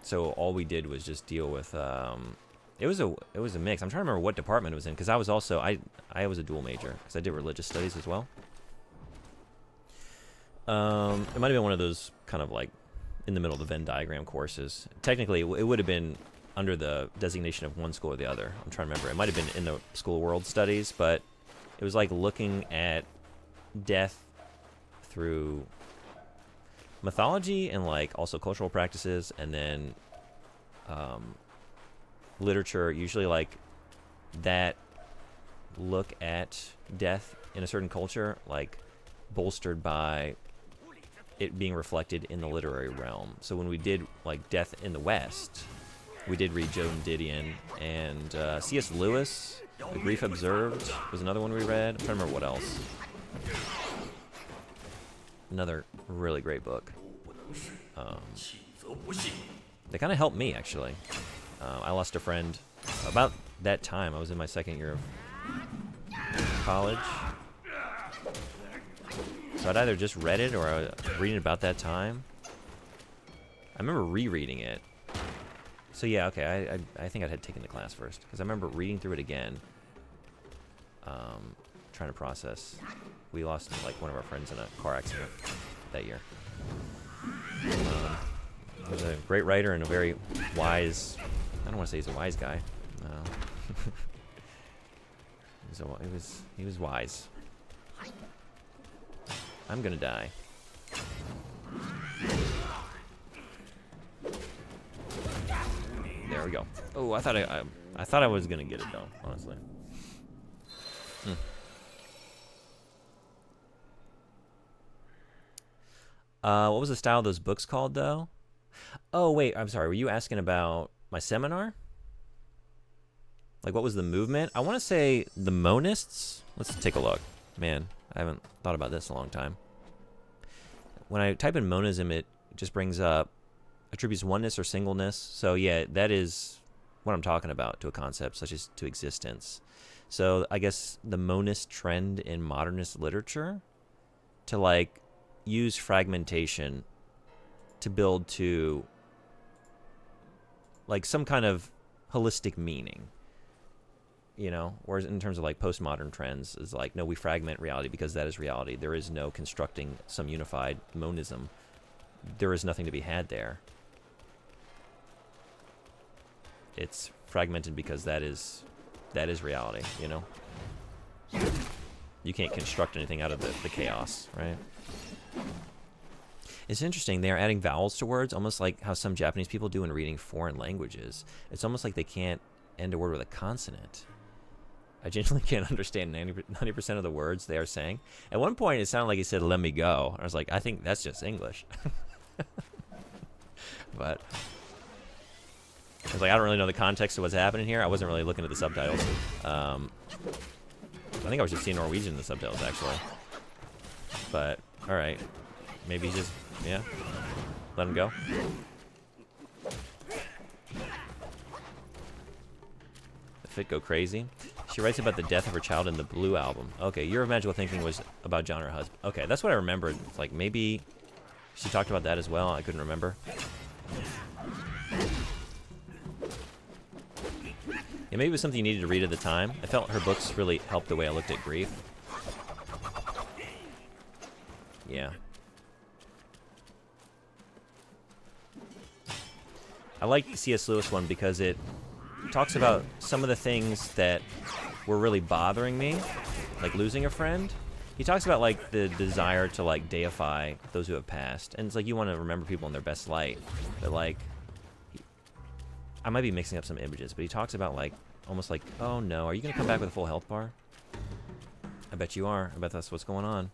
Speaker 1: So all we did was just deal with. It was a mix. I'm trying to remember what department it was in because I was also I was a dual major because I did religious studies as well. It might have been one of those kind of like in the middle of the Venn diagram courses. Technically, it would have been under the designation of one school or the other. I'm trying to remember. It might have been in the School of World Studies, but it was like looking at death through mythology and like also cultural practices, and then literature, usually like that look at death in a certain culture, like bolstered by it being reflected in the literary realm. So when we did like Death in the West, we did read Joan Didion, and C.S. Lewis, The Grief Observed was another one we read. I'm trying to remember what else. Another really great book. They kind of helped me, actually. I lost a friend about that time. I was in my second year of college. So I'd either just read it or I was reading about that time. I remember rereading it. So yeah, okay, I think I had taken the class first, because I remember reading through it again, trying to process. We lost like one of our friends in a car accident that year. He was a great writer and a very wise, I don't want to say he's a wise guy. No. he was wise. I'm gonna die. There we go. Oh, I thought I was gonna get it though, honestly. What was the style of those books called though? Oh wait, I'm sorry. Were you asking about my seminar? Like what was the movement? I want to say the monists. Let's take a look. Man, I haven't thought about this in a long time. When I type in monism, it just brings up attributes oneness or singleness. So yeah, that is what I'm talking about to a concept such as to existence. So I guess the monist trend in modernist literature to like use fragmentation to build to like some kind of holistic meaning. You know, whereas in terms of like postmodern trends is like, no, we fragment reality because that is reality. There is no constructing some unified monism. There is nothing to be had there. It's fragmented because that is reality, you know? You can't construct anything out of the chaos, right? It's interesting. They're adding vowels to words, almost like how some Japanese people do in reading foreign languages. It's almost like they can't end a word with a consonant. I genuinely can't understand 90% of the words they are saying. At one point, it sounded like he said, "Let me go." I was like, I think that's just English. But I was like, I don't really know the context of what's happening here. I wasn't really looking at the subtitles. I think I was just seeing Norwegian in the subtitles, actually. But, all right. Maybe just, yeah, let him go. The fit go crazy. She writes about the death of her child in the Blue album. Okay, Your Magical Thinking was about John, her husband. Okay, that's what I remembered. It's like maybe she talked about that as well. I couldn't remember. Yeah, maybe it was something you needed to read at the time. I felt her books really helped the way I looked at grief. Yeah. I like the C.S. Lewis one because it talks about some of the things that were really bothering me, like losing a friend. He talks about like the desire to like deify those who have passed, and it's like you want to remember people in their best light, but like I might be mixing up some images, but he talks about like almost like, oh no, are you gonna come back with a full health bar? I bet you are. I bet that's what's going on.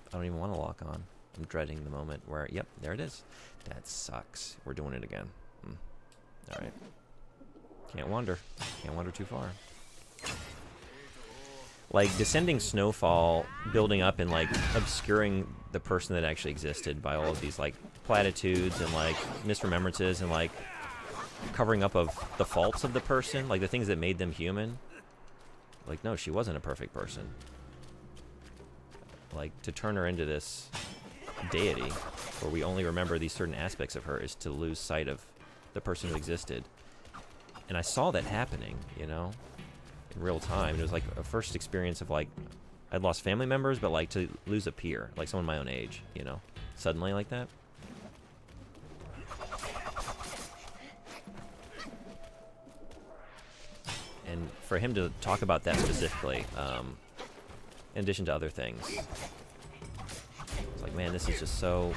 Speaker 1: I don't even want to lock on. I'm dreading the moment where, yep, there it is. That sucks. We're doing it again. All right. Can't wander. Can't wander too far. Like descending snowfall building up and like obscuring the person that actually existed by all of these like platitudes and like misremembrances and like covering up of the faults of the person, like the things that made them human. Like, no, she wasn't a perfect person. Like, to turn her into this deity where we only remember these certain aspects of her is to lose sight of the person who existed. And I saw that happening, you know, in real time. It was like a first experience of like I'd lost family members, but like to lose a peer, like someone my own age, you know, suddenly like that. And for him to talk about that specifically, in addition to other things, it's like, man, this is just so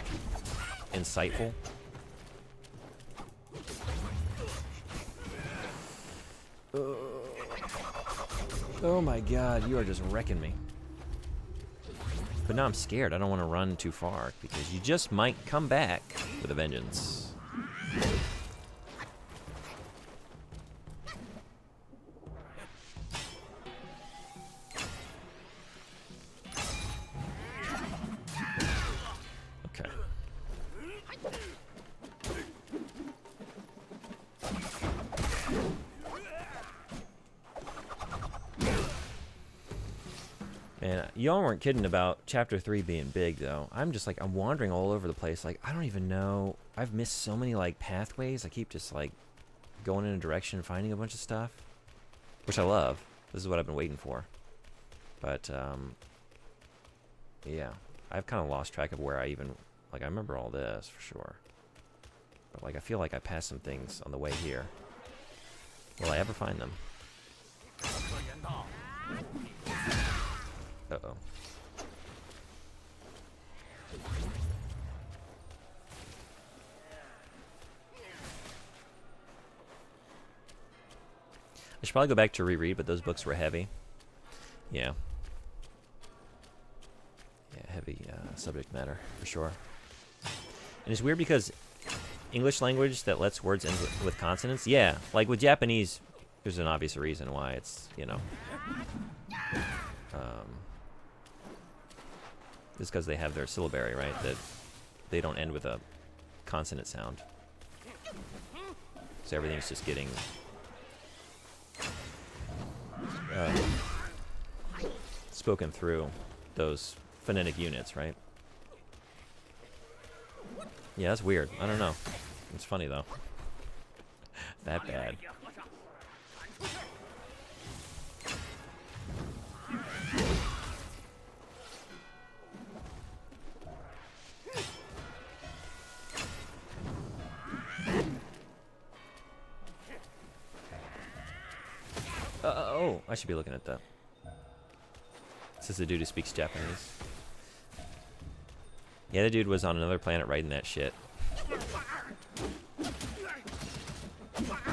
Speaker 1: insightful. Oh my god, you are just wrecking me. But now I'm scared. I don't want to run too far because you just might come back with a vengeance. Okay. And y'all weren't kidding about Chapter 3 being big, though. I'm just like, I'm wandering all over the place. Like, I don't even know. I've missed so many, like, pathways. I keep just, like, going in a direction and finding a bunch of stuff. Which I love. This is what I've been waiting for. But, yeah. I've kind of lost track of where I even... Like, I remember all this, for sure. But, like, I feel like I passed some things on the way here. Will I ever find them? Uh-oh. I should probably go back to reread, but those books were heavy. Yeah. Yeah, heavy subject matter, for sure. And it's weird because English language that lets words end with consonants, yeah. Like with Japanese, there's an obvious reason why it's, you know... It's because they have their syllabary, right? That they don't end with a consonant sound. So everything's just getting spoken through those phonetic units, right? Yeah, that's weird. I don't know. It's funny, though. That bad. Oh, I should be looking at that. This is the dude who speaks Japanese. Yeah, the dude was on another planet writing that shit.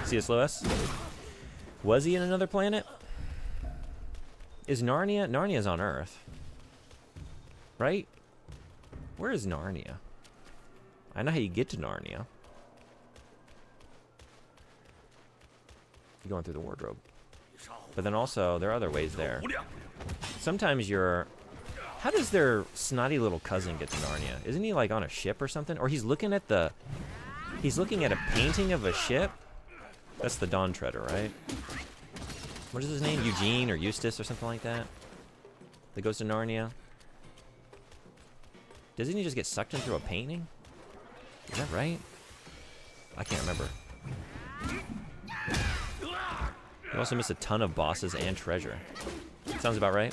Speaker 1: C.S. Lewis? Was he in another planet? Is Narnia? Narnia's on Earth. Right? Where is Narnia? I know how you get to Narnia. You're going through the wardrobe. But then also, there are other ways there. Sometimes you're... How does their snotty little cousin get to Narnia? Isn't he, like, on a ship or something? Or he's looking at the... He's looking at a painting of a ship? That's the Dawn Treader, right? What is his name? Eugene or Eustace or something like that? That goes to Narnia? Doesn't he just get sucked in through a painting? Is that right? I can't remember. You also miss a ton of bosses and treasure. Sounds about right.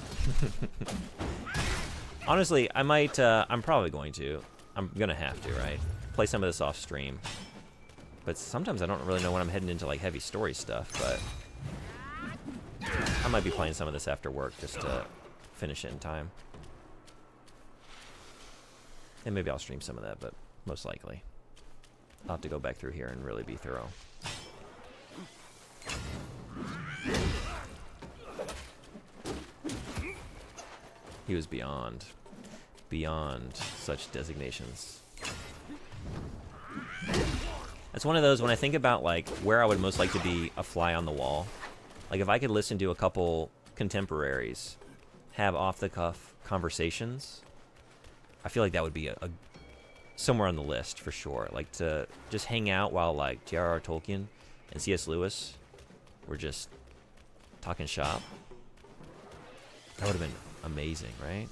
Speaker 1: Honestly, I might, I'm probably going to. I'm gonna have to, right? Play some of this off stream. But sometimes I don't really know when I'm heading into like heavy story stuff, but I might be playing some of this after work just to finish it in time. And maybe I'll stream some of that, but most likely I'll have to go back through here and really be thorough. He was beyond such designations. It's one of those, when I think about like where I would most like to be a fly on the wall, like if I could listen to a couple contemporaries have off-the-cuff conversations, I feel like that would be a somewhere on the list for sure. Like to just hang out while like J.R.R. Tolkien and C.S. Lewis were just talking shop. That would have been amazing, right?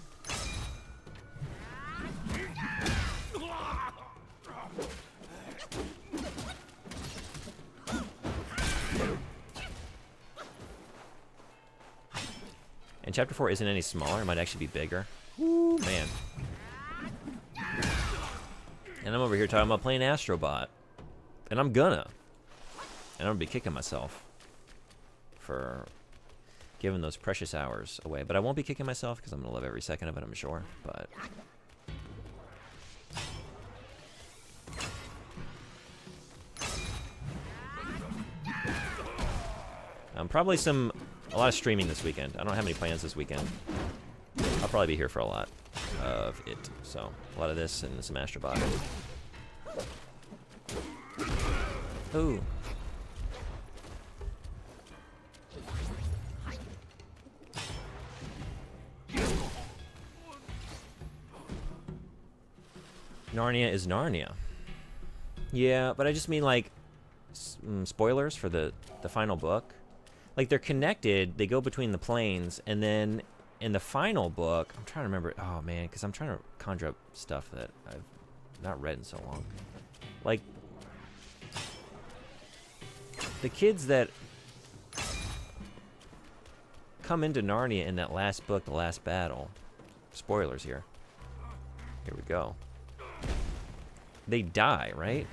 Speaker 1: And Chapter 4 isn't any smaller. It might actually be bigger. Ooh, man. And I'm over here talking about playing Astrobot. And I'm gonna. And I'm gonna be kicking myself for giving those precious hours away. But I won't be kicking myself because I'm gonna love every second of it, I'm sure. But probably a lot of streaming this weekend. I don't have any plans this weekend. I'll probably be here for a lot of it. So a lot of this and some Astrobot. Ooh. Narnia is Narnia. Yeah, but I just mean like spoilers for the final book. Like they're connected, they go between the planes, and then in the final book, I'm trying to remember. Oh man, because I'm trying to conjure up stuff that I've not read in so long. Like the kids that come into Narnia in that last book, the last battle. Spoilers here. Here we go. They die, right?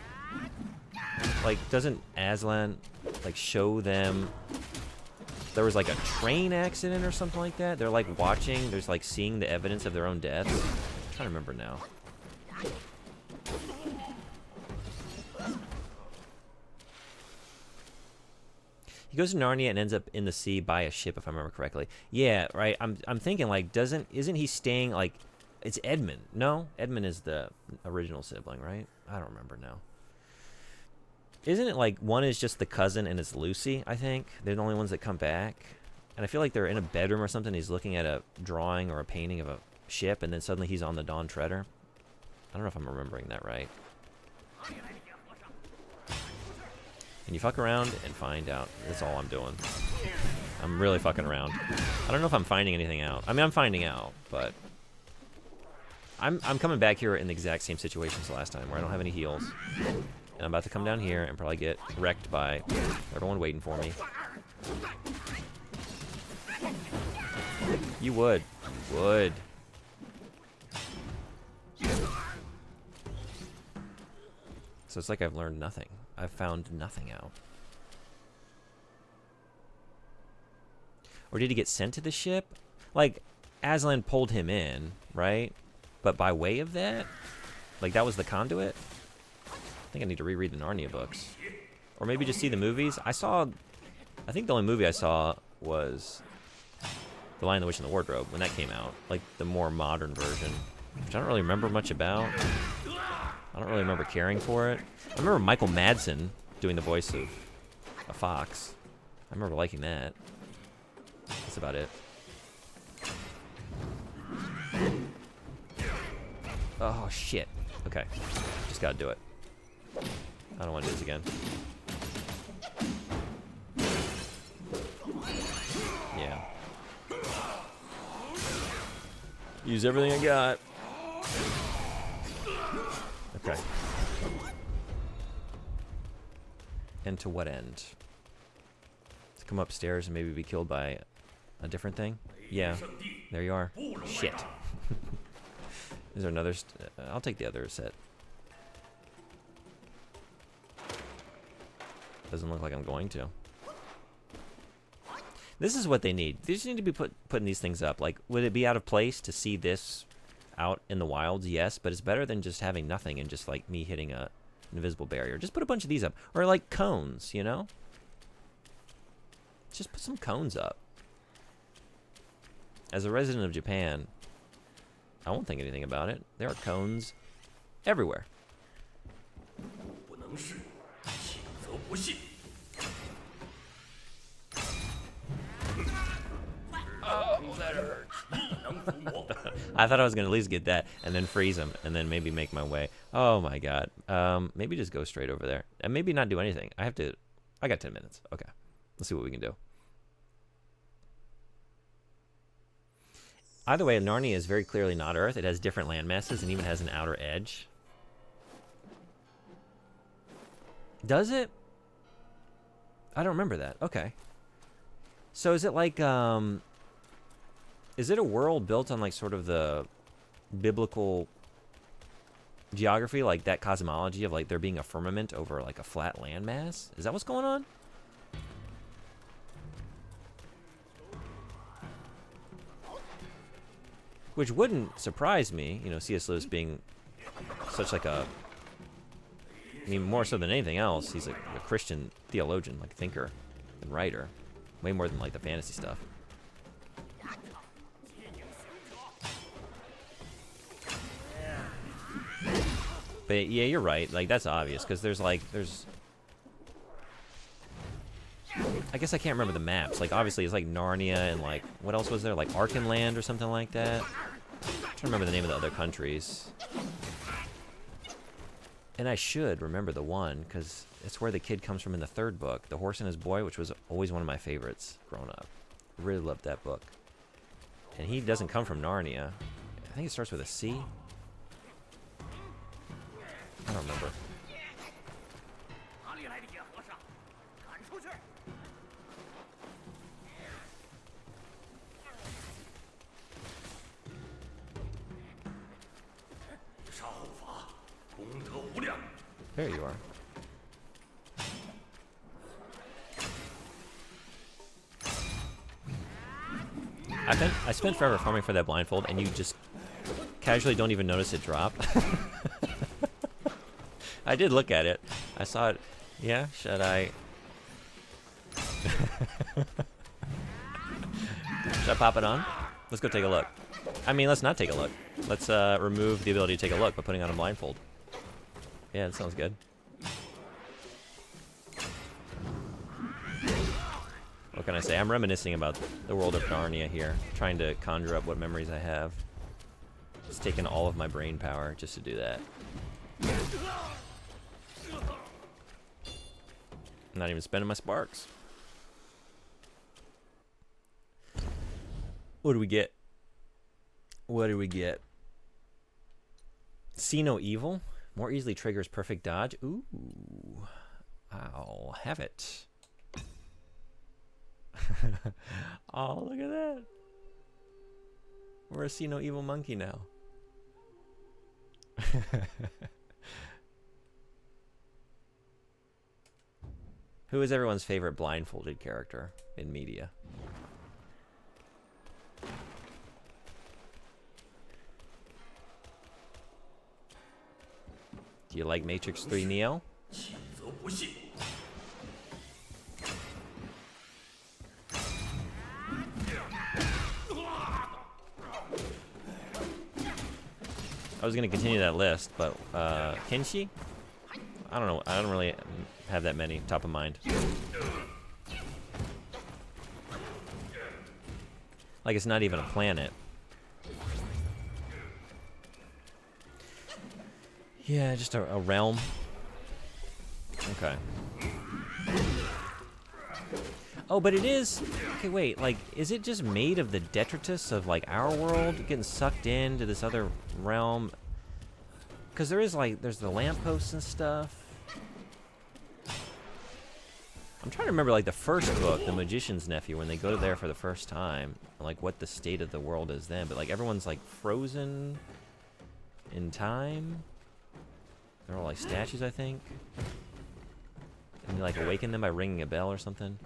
Speaker 1: Like, doesn't Aslan, like, show them there was, like, a train accident or something like that? They're, like, watching, there's, like, seeing the evidence of their own deaths. I'm trying to remember now. He goes to Narnia and ends up in the sea by a ship, if I remember correctly. Yeah, right. I'm thinking, like, isn't he staying, like, it's Edmund. No? Edmund is the original sibling, right? I don't remember now. Isn't it like one is just the cousin and it's Lucy, I think? They're the only ones that come back. And I feel like they're in a bedroom or something. He's looking at a drawing or a painting of a ship, and then suddenly he's on the Dawn Treader. I don't know if I'm remembering that right. And you fuck around and find out. That's all I'm doing. I'm really fucking around. I don't know if I'm finding anything out. I mean, I'm finding out, but I'm coming back here in the exact same situation as last time, where I don't have any heals. And I'm about to come down here and probably get wrecked by everyone waiting for me. You would. You would. So it's like I've learned nothing. I've found nothing out. Or did he get sent to the ship? Like, Aslan pulled him in, right? But by way of that? Like, that was the conduit? I think I need to reread the Narnia books. Or maybe just see the movies. I think the only movie I saw was The Lion, the Witch, and the Wardrobe when that came out. Like, the more modern version. Which I don't really remember much about. I don't really remember caring for it. I remember Michael Madsen doing the voice of a fox. I remember liking that. That's about it. Oh, shit. Okay. Just gotta do it. I don't want to do this again. Yeah. Use everything I got. Okay. And to what end? To come upstairs and maybe be killed by a different thing? Yeah. There you are. Shit. Is there another? I'll take the other set. Doesn't look like I'm going to. This is what they need. They just need to be putting these things up. Like, would it be out of place to see this out in the wilds? Yes, but it's better than just having nothing and just like me hitting an invisible barrier. Just put a bunch of these up. Or like cones, you know? Just put some cones up. As a resident of Japan, I won't think anything about it. There are cones everywhere. Oh, that hurts. I thought I was going to at least get that and then freeze him and then maybe make my way. Oh, my God. Maybe just go straight over there and maybe not do anything. I got 10 minutes. Okay. Let's see what we can do. Either way, Narnia is very clearly not Earth. It has different land masses and even has an outer edge. Does it? I don't remember that. Okay. So is it like, Is it a world built on like sort of the biblical geography, like that cosmology of like there being a firmament over like a flat landmass? Is that what's going on? Which wouldn't surprise me, you know, C.S. Lewis being such like a, I mean, more so than anything else, he's a Christian theologian, like thinker and writer, way more than like the fantasy stuff. But yeah, you're right. Like that's obvious because there's I guess I can't remember the maps. Like obviously it's like Narnia and like what else was there? Like Arkenland or something like that. I'm trying to remember the name of the other countries. And I should remember the one because it's where the kid comes from in the third book, The Horse and His Boy, which was always one of my favorites growing up. I really loved that book. And he doesn't come from Narnia. I think it starts with a C. I don't remember. There you are. I spent forever farming for that blindfold, and you just casually don't even notice it drop. I did look at it. I saw it. Yeah, should I? Should I pop it on? Let's go take a look. I mean, let's not take a look. Let's remove the ability to take a look by putting on a blindfold. Yeah, that sounds good. What can I say? I'm reminiscing about the world of Narnia here, trying to conjure up what memories I have. It's taken all of my brain power just to do that. I'm not even spending my sparks. What do we get? What do we get? See no evil. More easily triggers perfect dodge. Ooh. I'll have it. Oh, look at that. We're a see no evil monkey now. Who is everyone's favorite blindfolded character in media? Do you like Matrix 3 Neo? I was gonna continue that list, but Kenshi? I don't know. I don't really have that many top of mind. Like it's not even a planet. Yeah, just a realm. Okay. Oh, but it is... Okay, wait, like, is it just made of the detritus of, like, our world getting sucked into this other realm? Because there is, like, there's the lampposts and stuff. I'm trying to remember, like, the first book, The Magician's Nephew, when they go there for the first time, and, like, what the state of the world is then. But, like, everyone's, like, frozen in time. They're all, like, statues, I think. And you, like, awaken them by ringing a bell or something.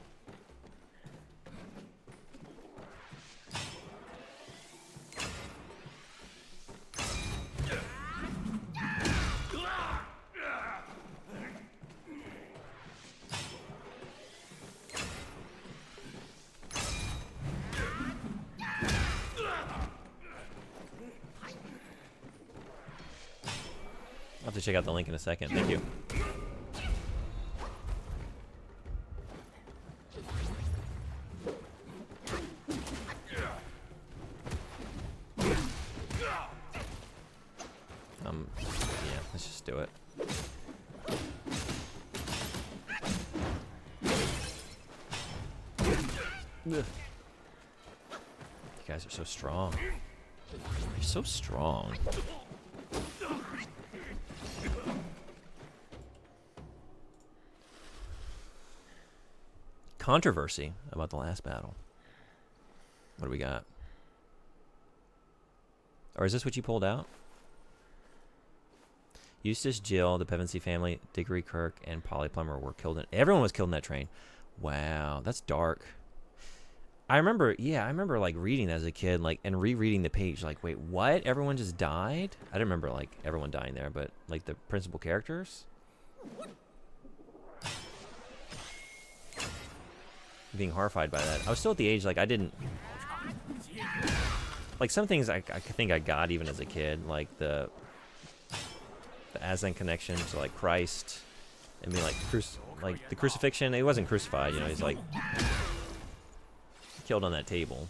Speaker 1: I'll have to check out the link in a second. Thank you. Yeah, let's just do it. You guys are so strong. You're so strong. Controversy about the last battle. What do we got? Or is this what you pulled out? Eustace, Jill, the Pevensey family, Diggory Kirk, and Polly Plummer were killed. Everyone was killed in that train. Wow, that's dark. I remember like reading that as a kid, like, and rereading the page, like, wait, what? Everyone just died? I didn't remember like everyone dying there, but like the principal characters. Being horrified by that. I was still at the age like I didn't. Like some things I think I got even as a kid, like the Aslan connection to like Christ, and being like the crucifixion. He wasn't crucified, you know. He's like killed on that table,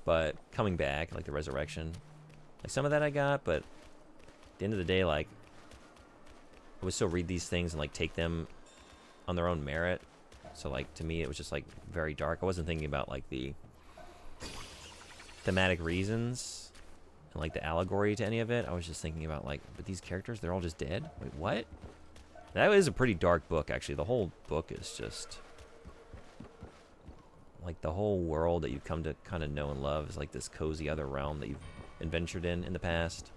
Speaker 1: but coming back, like the resurrection, like some of that I got. But at the end of the day, like I would still read these things and like take them on their own merit. So like to me, it was just like very dark. I wasn't thinking about like the thematic reasons and like the allegory to any of it. I was just thinking about like, but these characters, they're all just dead. Wait, what? That is a pretty dark book, actually. The whole book is just like the whole world that you've come to kind of know and love is like this cozy other realm that you've adventured in the past.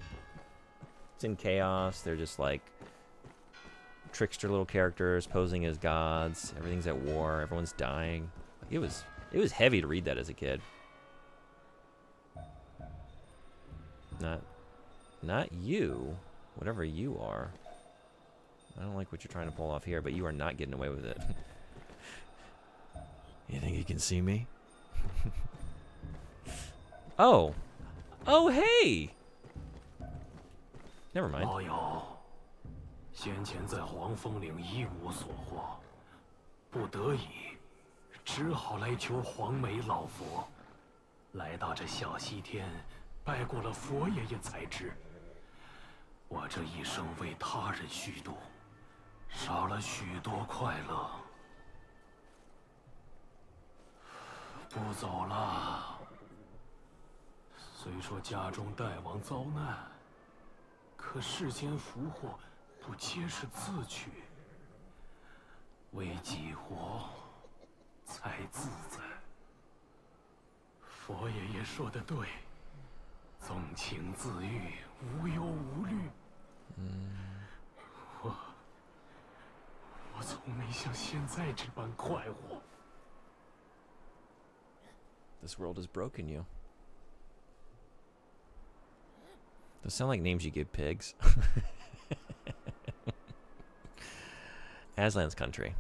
Speaker 1: It's in chaos. They're just like trickster little characters posing as gods. Everything's at war. Everyone's dying. It was heavy to read that as a kid. Not you. Whatever you are. I don't like what you're trying to pull off here, but you are not getting away with it. You think you can see me? Oh. Oh, hey! Never mind.
Speaker 4: 老友，先前在黄风岭一无所获，不得已，只好来求黄眉老佛。来到这小西天，拜过了佛爷爷才知，我这一生为他人虚度，少了许多快乐。不走了。虽说家中代王遭难，可世间福祸不皆是自取？为己活，才自在。佛爷爷说的对，纵情自愈，无忧无虑。我从没像现在这般快活。
Speaker 1: This world has broken you. Those sound like names you give pigs. Aslan's country.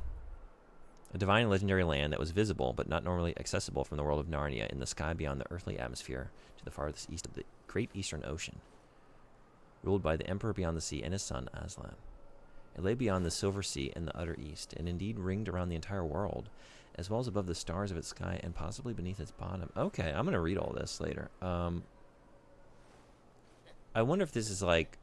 Speaker 1: A divine legendary land that was visible but not normally accessible from the world of Narnia in the sky beyond the earthly atmosphere to the farthest east of the great eastern ocean. Ruled by the emperor beyond the sea and his son Aslan. It lay beyond the silver sea in the utter east, and indeed ringed around the entire world, as well as above the stars of its sky and possibly beneath its bottom. Okay, I'm going to read all this later. I wonder if this is like...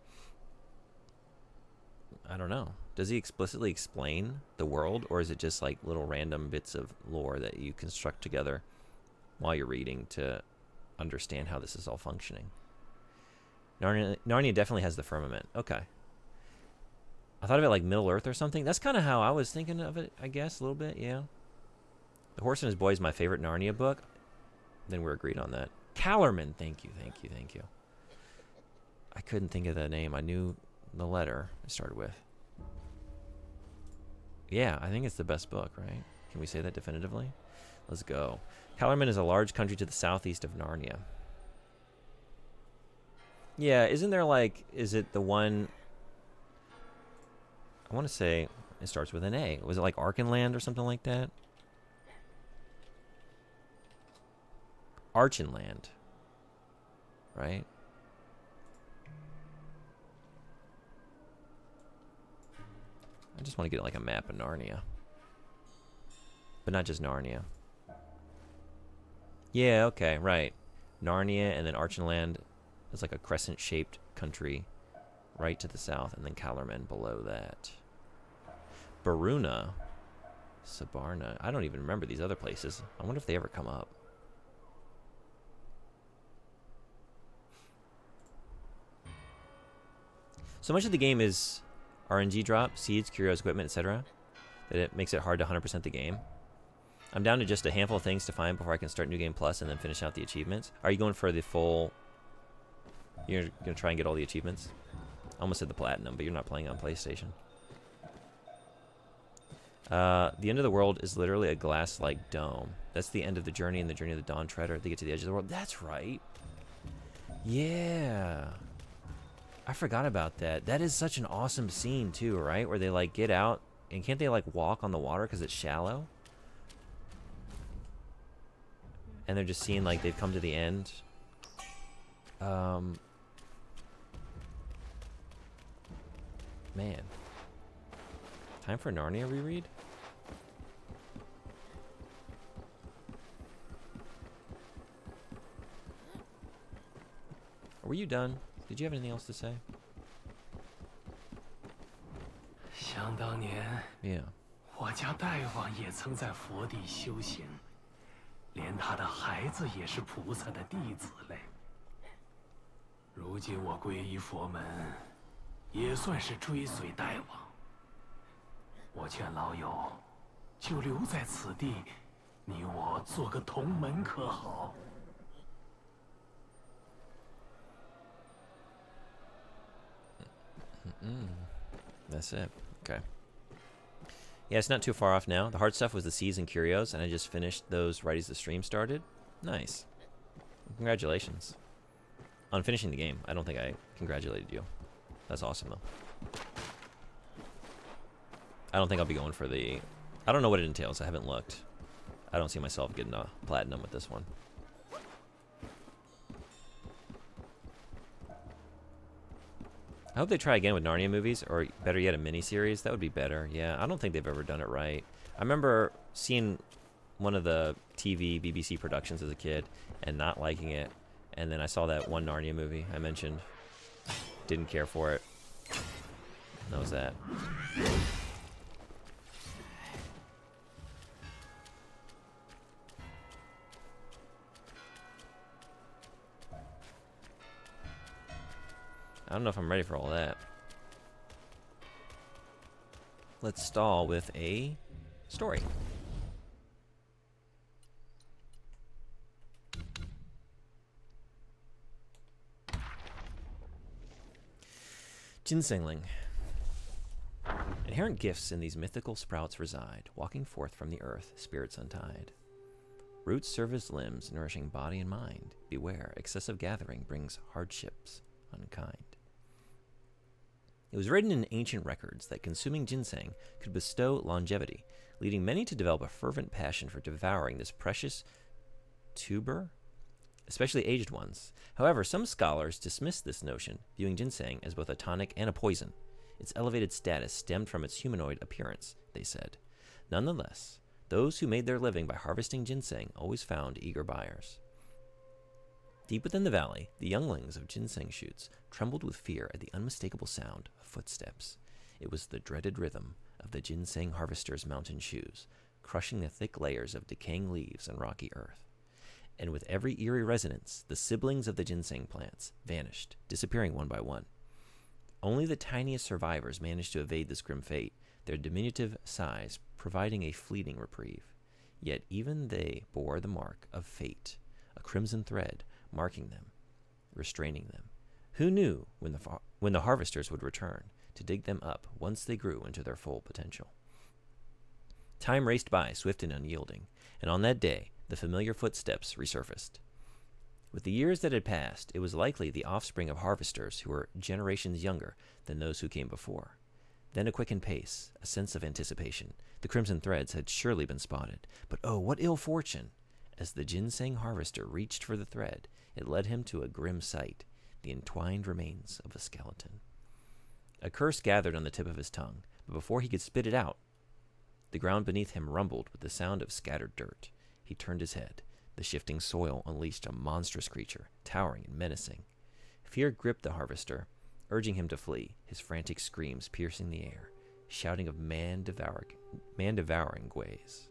Speaker 1: I don't know. Does he explicitly explain the world, or is it just like little random bits of lore that you construct together while you're reading to understand how this is all functioning? Narnia definitely has the firmament. Okay. I thought of it like Middle Earth or something. That's kind of how I was thinking of it, I guess, a little bit, yeah. The Horse and His Boy is my favorite Narnia book. Then we're agreed on that. Callerman, thank you. I couldn't think of the name. I knew the letter it started with. Yeah, I think it's the best book, right? Can we say that definitively? Let's go. Callerman is a large country to the southeast of Narnia. Yeah, isn't there like... Is it the one... I want to say it starts with an A. Was it like Archenland or something like that? Archenland. Right? I just want to get like a map of Narnia. But not just Narnia. Yeah, okay, right. Narnia and then Archenland is like a crescent-shaped country right to the south, and then Callerman below that. Baruna. Sabarna. I don't even remember these other places. I wonder if they ever come up. So much of the game is RNG drop, seeds, curios, equipment, etc. that it makes it hard to 100% the game. I'm down to just a handful of things to find before I can start New Game Plus and then finish out the achievements. Are you going for the full You're gonna try and get all the achievements? I almost said the platinum, but you're not playing on PlayStation. The end of the world is literally a glass-like dome. That's the end of the journey and the journey of the Dawn Treader. They get to the edge of the world. That's right. Yeah. I forgot about that. That is such an awesome scene too, right? Where they like get out and can't they like walk on the water because it's shallow? And they're just seeing like they've come to the end. Man. Time for Narnia reread? Were you done? Did you have anything else to say?
Speaker 4: 想当年，
Speaker 1: Yeah.
Speaker 4: 我家大王也曾在佛地修行，连他的孩子也是菩萨的弟子嘞。如今我皈依佛门，也算是追随大王。我劝老友，就留在此地，你我做个同门可好？
Speaker 1: That's it. Okay. Yeah, it's not too far off now. The hard stuff was the Seas and Curios, and I just finished those right as the stream started. Nice. Congratulations. On finishing the game. I don't think I congratulated you. That's awesome, though. I don't think I'll be going for the... I don't know what it entails. I haven't looked. I don't see myself getting a platinum with this one. I hope they try again with Narnia movies, or better yet, a miniseries. That would be better. Yeah, I don't think they've ever done it right. I remember seeing one of the TV BBC productions as a kid and not liking it, and then I saw that one Narnia movie I mentioned. Didn't care for it. That was that. I don't know if I'm ready for all that. Let's stall with a story. Ginsengling. Inherent gifts in these mythical sprouts reside, walking forth from the earth, spirits untied. Roots serve as limbs, nourishing body and mind. Beware, excessive gathering brings hardships unkind. It was written in ancient records that consuming ginseng could bestow longevity, leading many to develop a fervent passion for devouring this precious tuber, especially aged ones. However, some scholars dismissed this notion, viewing ginseng as both a tonic and a poison. Its elevated status stemmed from its humanoid appearance, they said. Nonetheless, those who made their living by harvesting ginseng always found eager buyers. Deep within the valley, the younglings of ginseng shoots trembled with fear at the unmistakable sound of footsteps. It was the dreaded rhythm of the ginseng harvester's mountain shoes, crushing the thick layers of decaying leaves and rocky earth. And with every eerie resonance, the siblings of the ginseng plants vanished, disappearing one by one. Only the tiniest survivors managed to evade this grim fate, their diminutive size providing a fleeting reprieve. Yet even they bore the mark of fate, a crimson thread marking them, restraining them. Who knew when the harvesters would return to dig them up once they grew into their full potential? Time raced by, swift and unyielding, and on that day, the familiar footsteps resurfaced. With the years that had passed, it was likely the offspring of harvesters who were generations younger than those who came before. Then a quickened pace, a sense of anticipation. The crimson threads had surely been spotted, but oh, what ill fortune! As the ginseng harvester reached for the thread, it led him to a grim sight, the entwined remains of a skeleton. A curse gathered on the tip of his tongue, but before he could spit it out, the ground beneath him rumbled with the sound of scattered dirt. He turned his head. The shifting soil unleashed a monstrous creature, towering and menacing. Fear gripped the harvester, urging him to flee, his frantic screams piercing the air, shouting of man-devouring ways.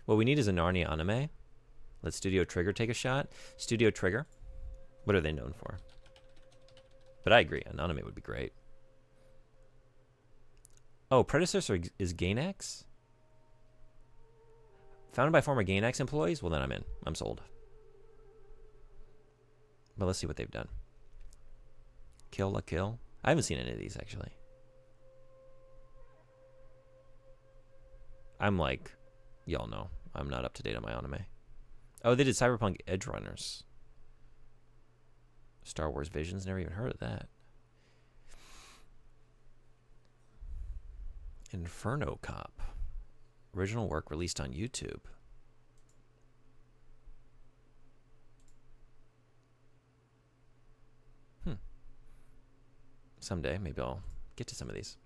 Speaker 1: What we need is a Narnia anime. Let Studio Trigger take a shot. Studio Trigger, what are they known for? But I agree, an anime would be great. Oh, predecessor is Gainax? Founded by former Gainax employees? Well, then I'm in. I'm sold. But let's see what they've done. Kill la Kill. I haven't seen any of these, actually. I'm like, y'all know, I'm not up to date on my anime. Oh, they did Cyberpunk Edge Runners. Star Wars Visions, never even heard of that. Inferno Cop. Original work released on YouTube. Someday, maybe I'll get to some of these.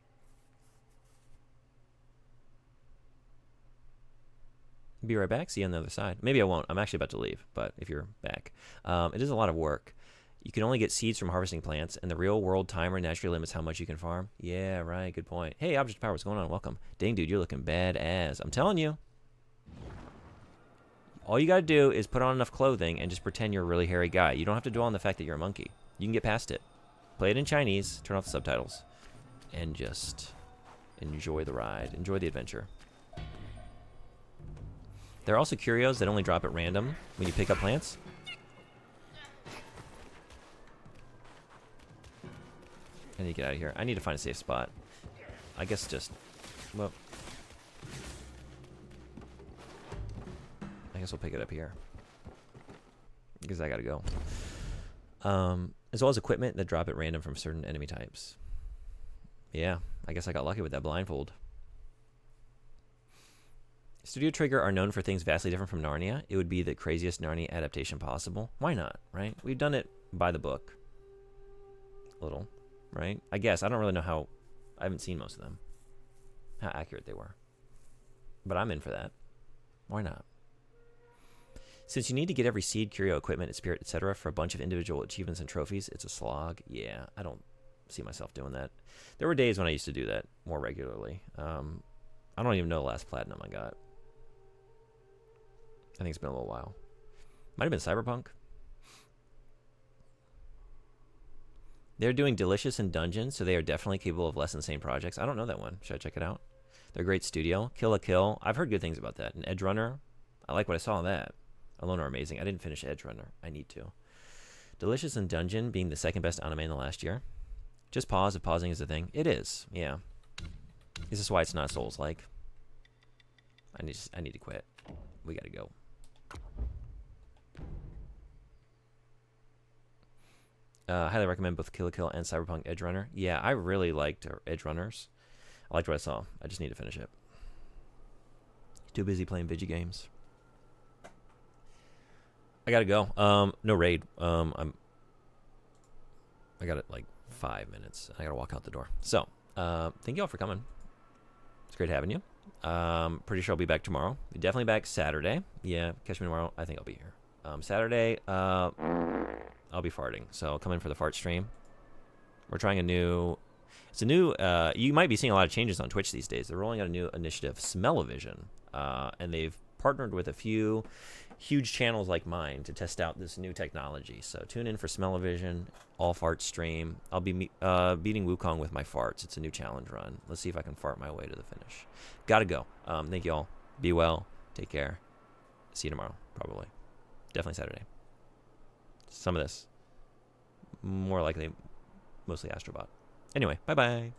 Speaker 1: Be right back. See you on the other side. Maybe I won't. I'm actually about to leave, but if you're back. It is a lot of work. You can only get seeds from harvesting plants, and the real-world timer naturally limits how much you can farm. Yeah, right. Good point. Hey, Object Power, what's going on? Welcome. Dang, dude, you're looking badass. I'm telling you. All you got to do is put on enough clothing and just pretend you're a really hairy guy. You don't have to dwell on the fact that you're a monkey. You can get past it. Play it in Chinese, turn off the subtitles, and just enjoy the ride. Enjoy the adventure. There are also curios that only drop at random when you pick up plants. I need to get out of here. I need to find a safe spot. I guess just... Well... I guess we'll pick it up here. Because I gotta go. As well as equipment that drop at random from certain enemy types. Yeah, I guess I got lucky with that blindfold. Studio Trigger are known for things vastly different from Narnia. It would be the craziest Narnia adaptation possible. Why not, right? We've done it by the book. A little, right? I guess. I don't really know how... I haven't seen most of them. How accurate they were. But I'm in for that. Why not? Since you need to get every seed, curio, equipment, spirit, etc. for a bunch of individual achievements and trophies, it's a slog. Yeah, I don't see myself doing that. There were days when I used to do that more regularly. I don't even know the last platinum I got. I think it's been a little while. Might have been Cyberpunk. They're doing Delicious and Dungeons, so they are definitely capable of less insane projects. I don't know that one. Should I check it out? They're a great studio. Kill la Kill. I've heard good things about that. And Edge Runner. I like what I saw of that. Alone are amazing. I didn't finish Edge Runner. I need to. Delicious and Dungeon being the second best anime in the last year. Just pause if pausing is a thing. It is. Yeah. Is this why it's not Souls-like? I need to quit. We gotta go. Highly recommend both Kill la Kill and Cyberpunk Edge Runner. Yeah, I really liked Edge Runners. I liked what I saw. I just need to finish it. Too busy playing video games. I gotta go. No raid. I got it like 5 minutes. I gotta walk out the door. So, thank you all for coming. It's great having you. Pretty sure I'll be back tomorrow. Definitely back Saturday. Yeah, catch me tomorrow. I think I'll be here. Saturday, I'll be farting. So come in for the fart stream. We're trying a new... It's a new... you might be seeing a lot of changes on Twitch these days. They're rolling out a new initiative, Smell-O-Vision. And they've partnered with a few huge channels like mine to test out this new technology. So tune in for Smell-O-Vision, all fart stream. I'll be beating Wukong with my farts. It's a new challenge run. Let's see if I can fart my way to the finish. Gotta go. Thank you all. Be well. Take care. See you tomorrow, probably. Definitely Saturday. Some of this. More likely, mostly Astrobot. Anyway, bye-bye.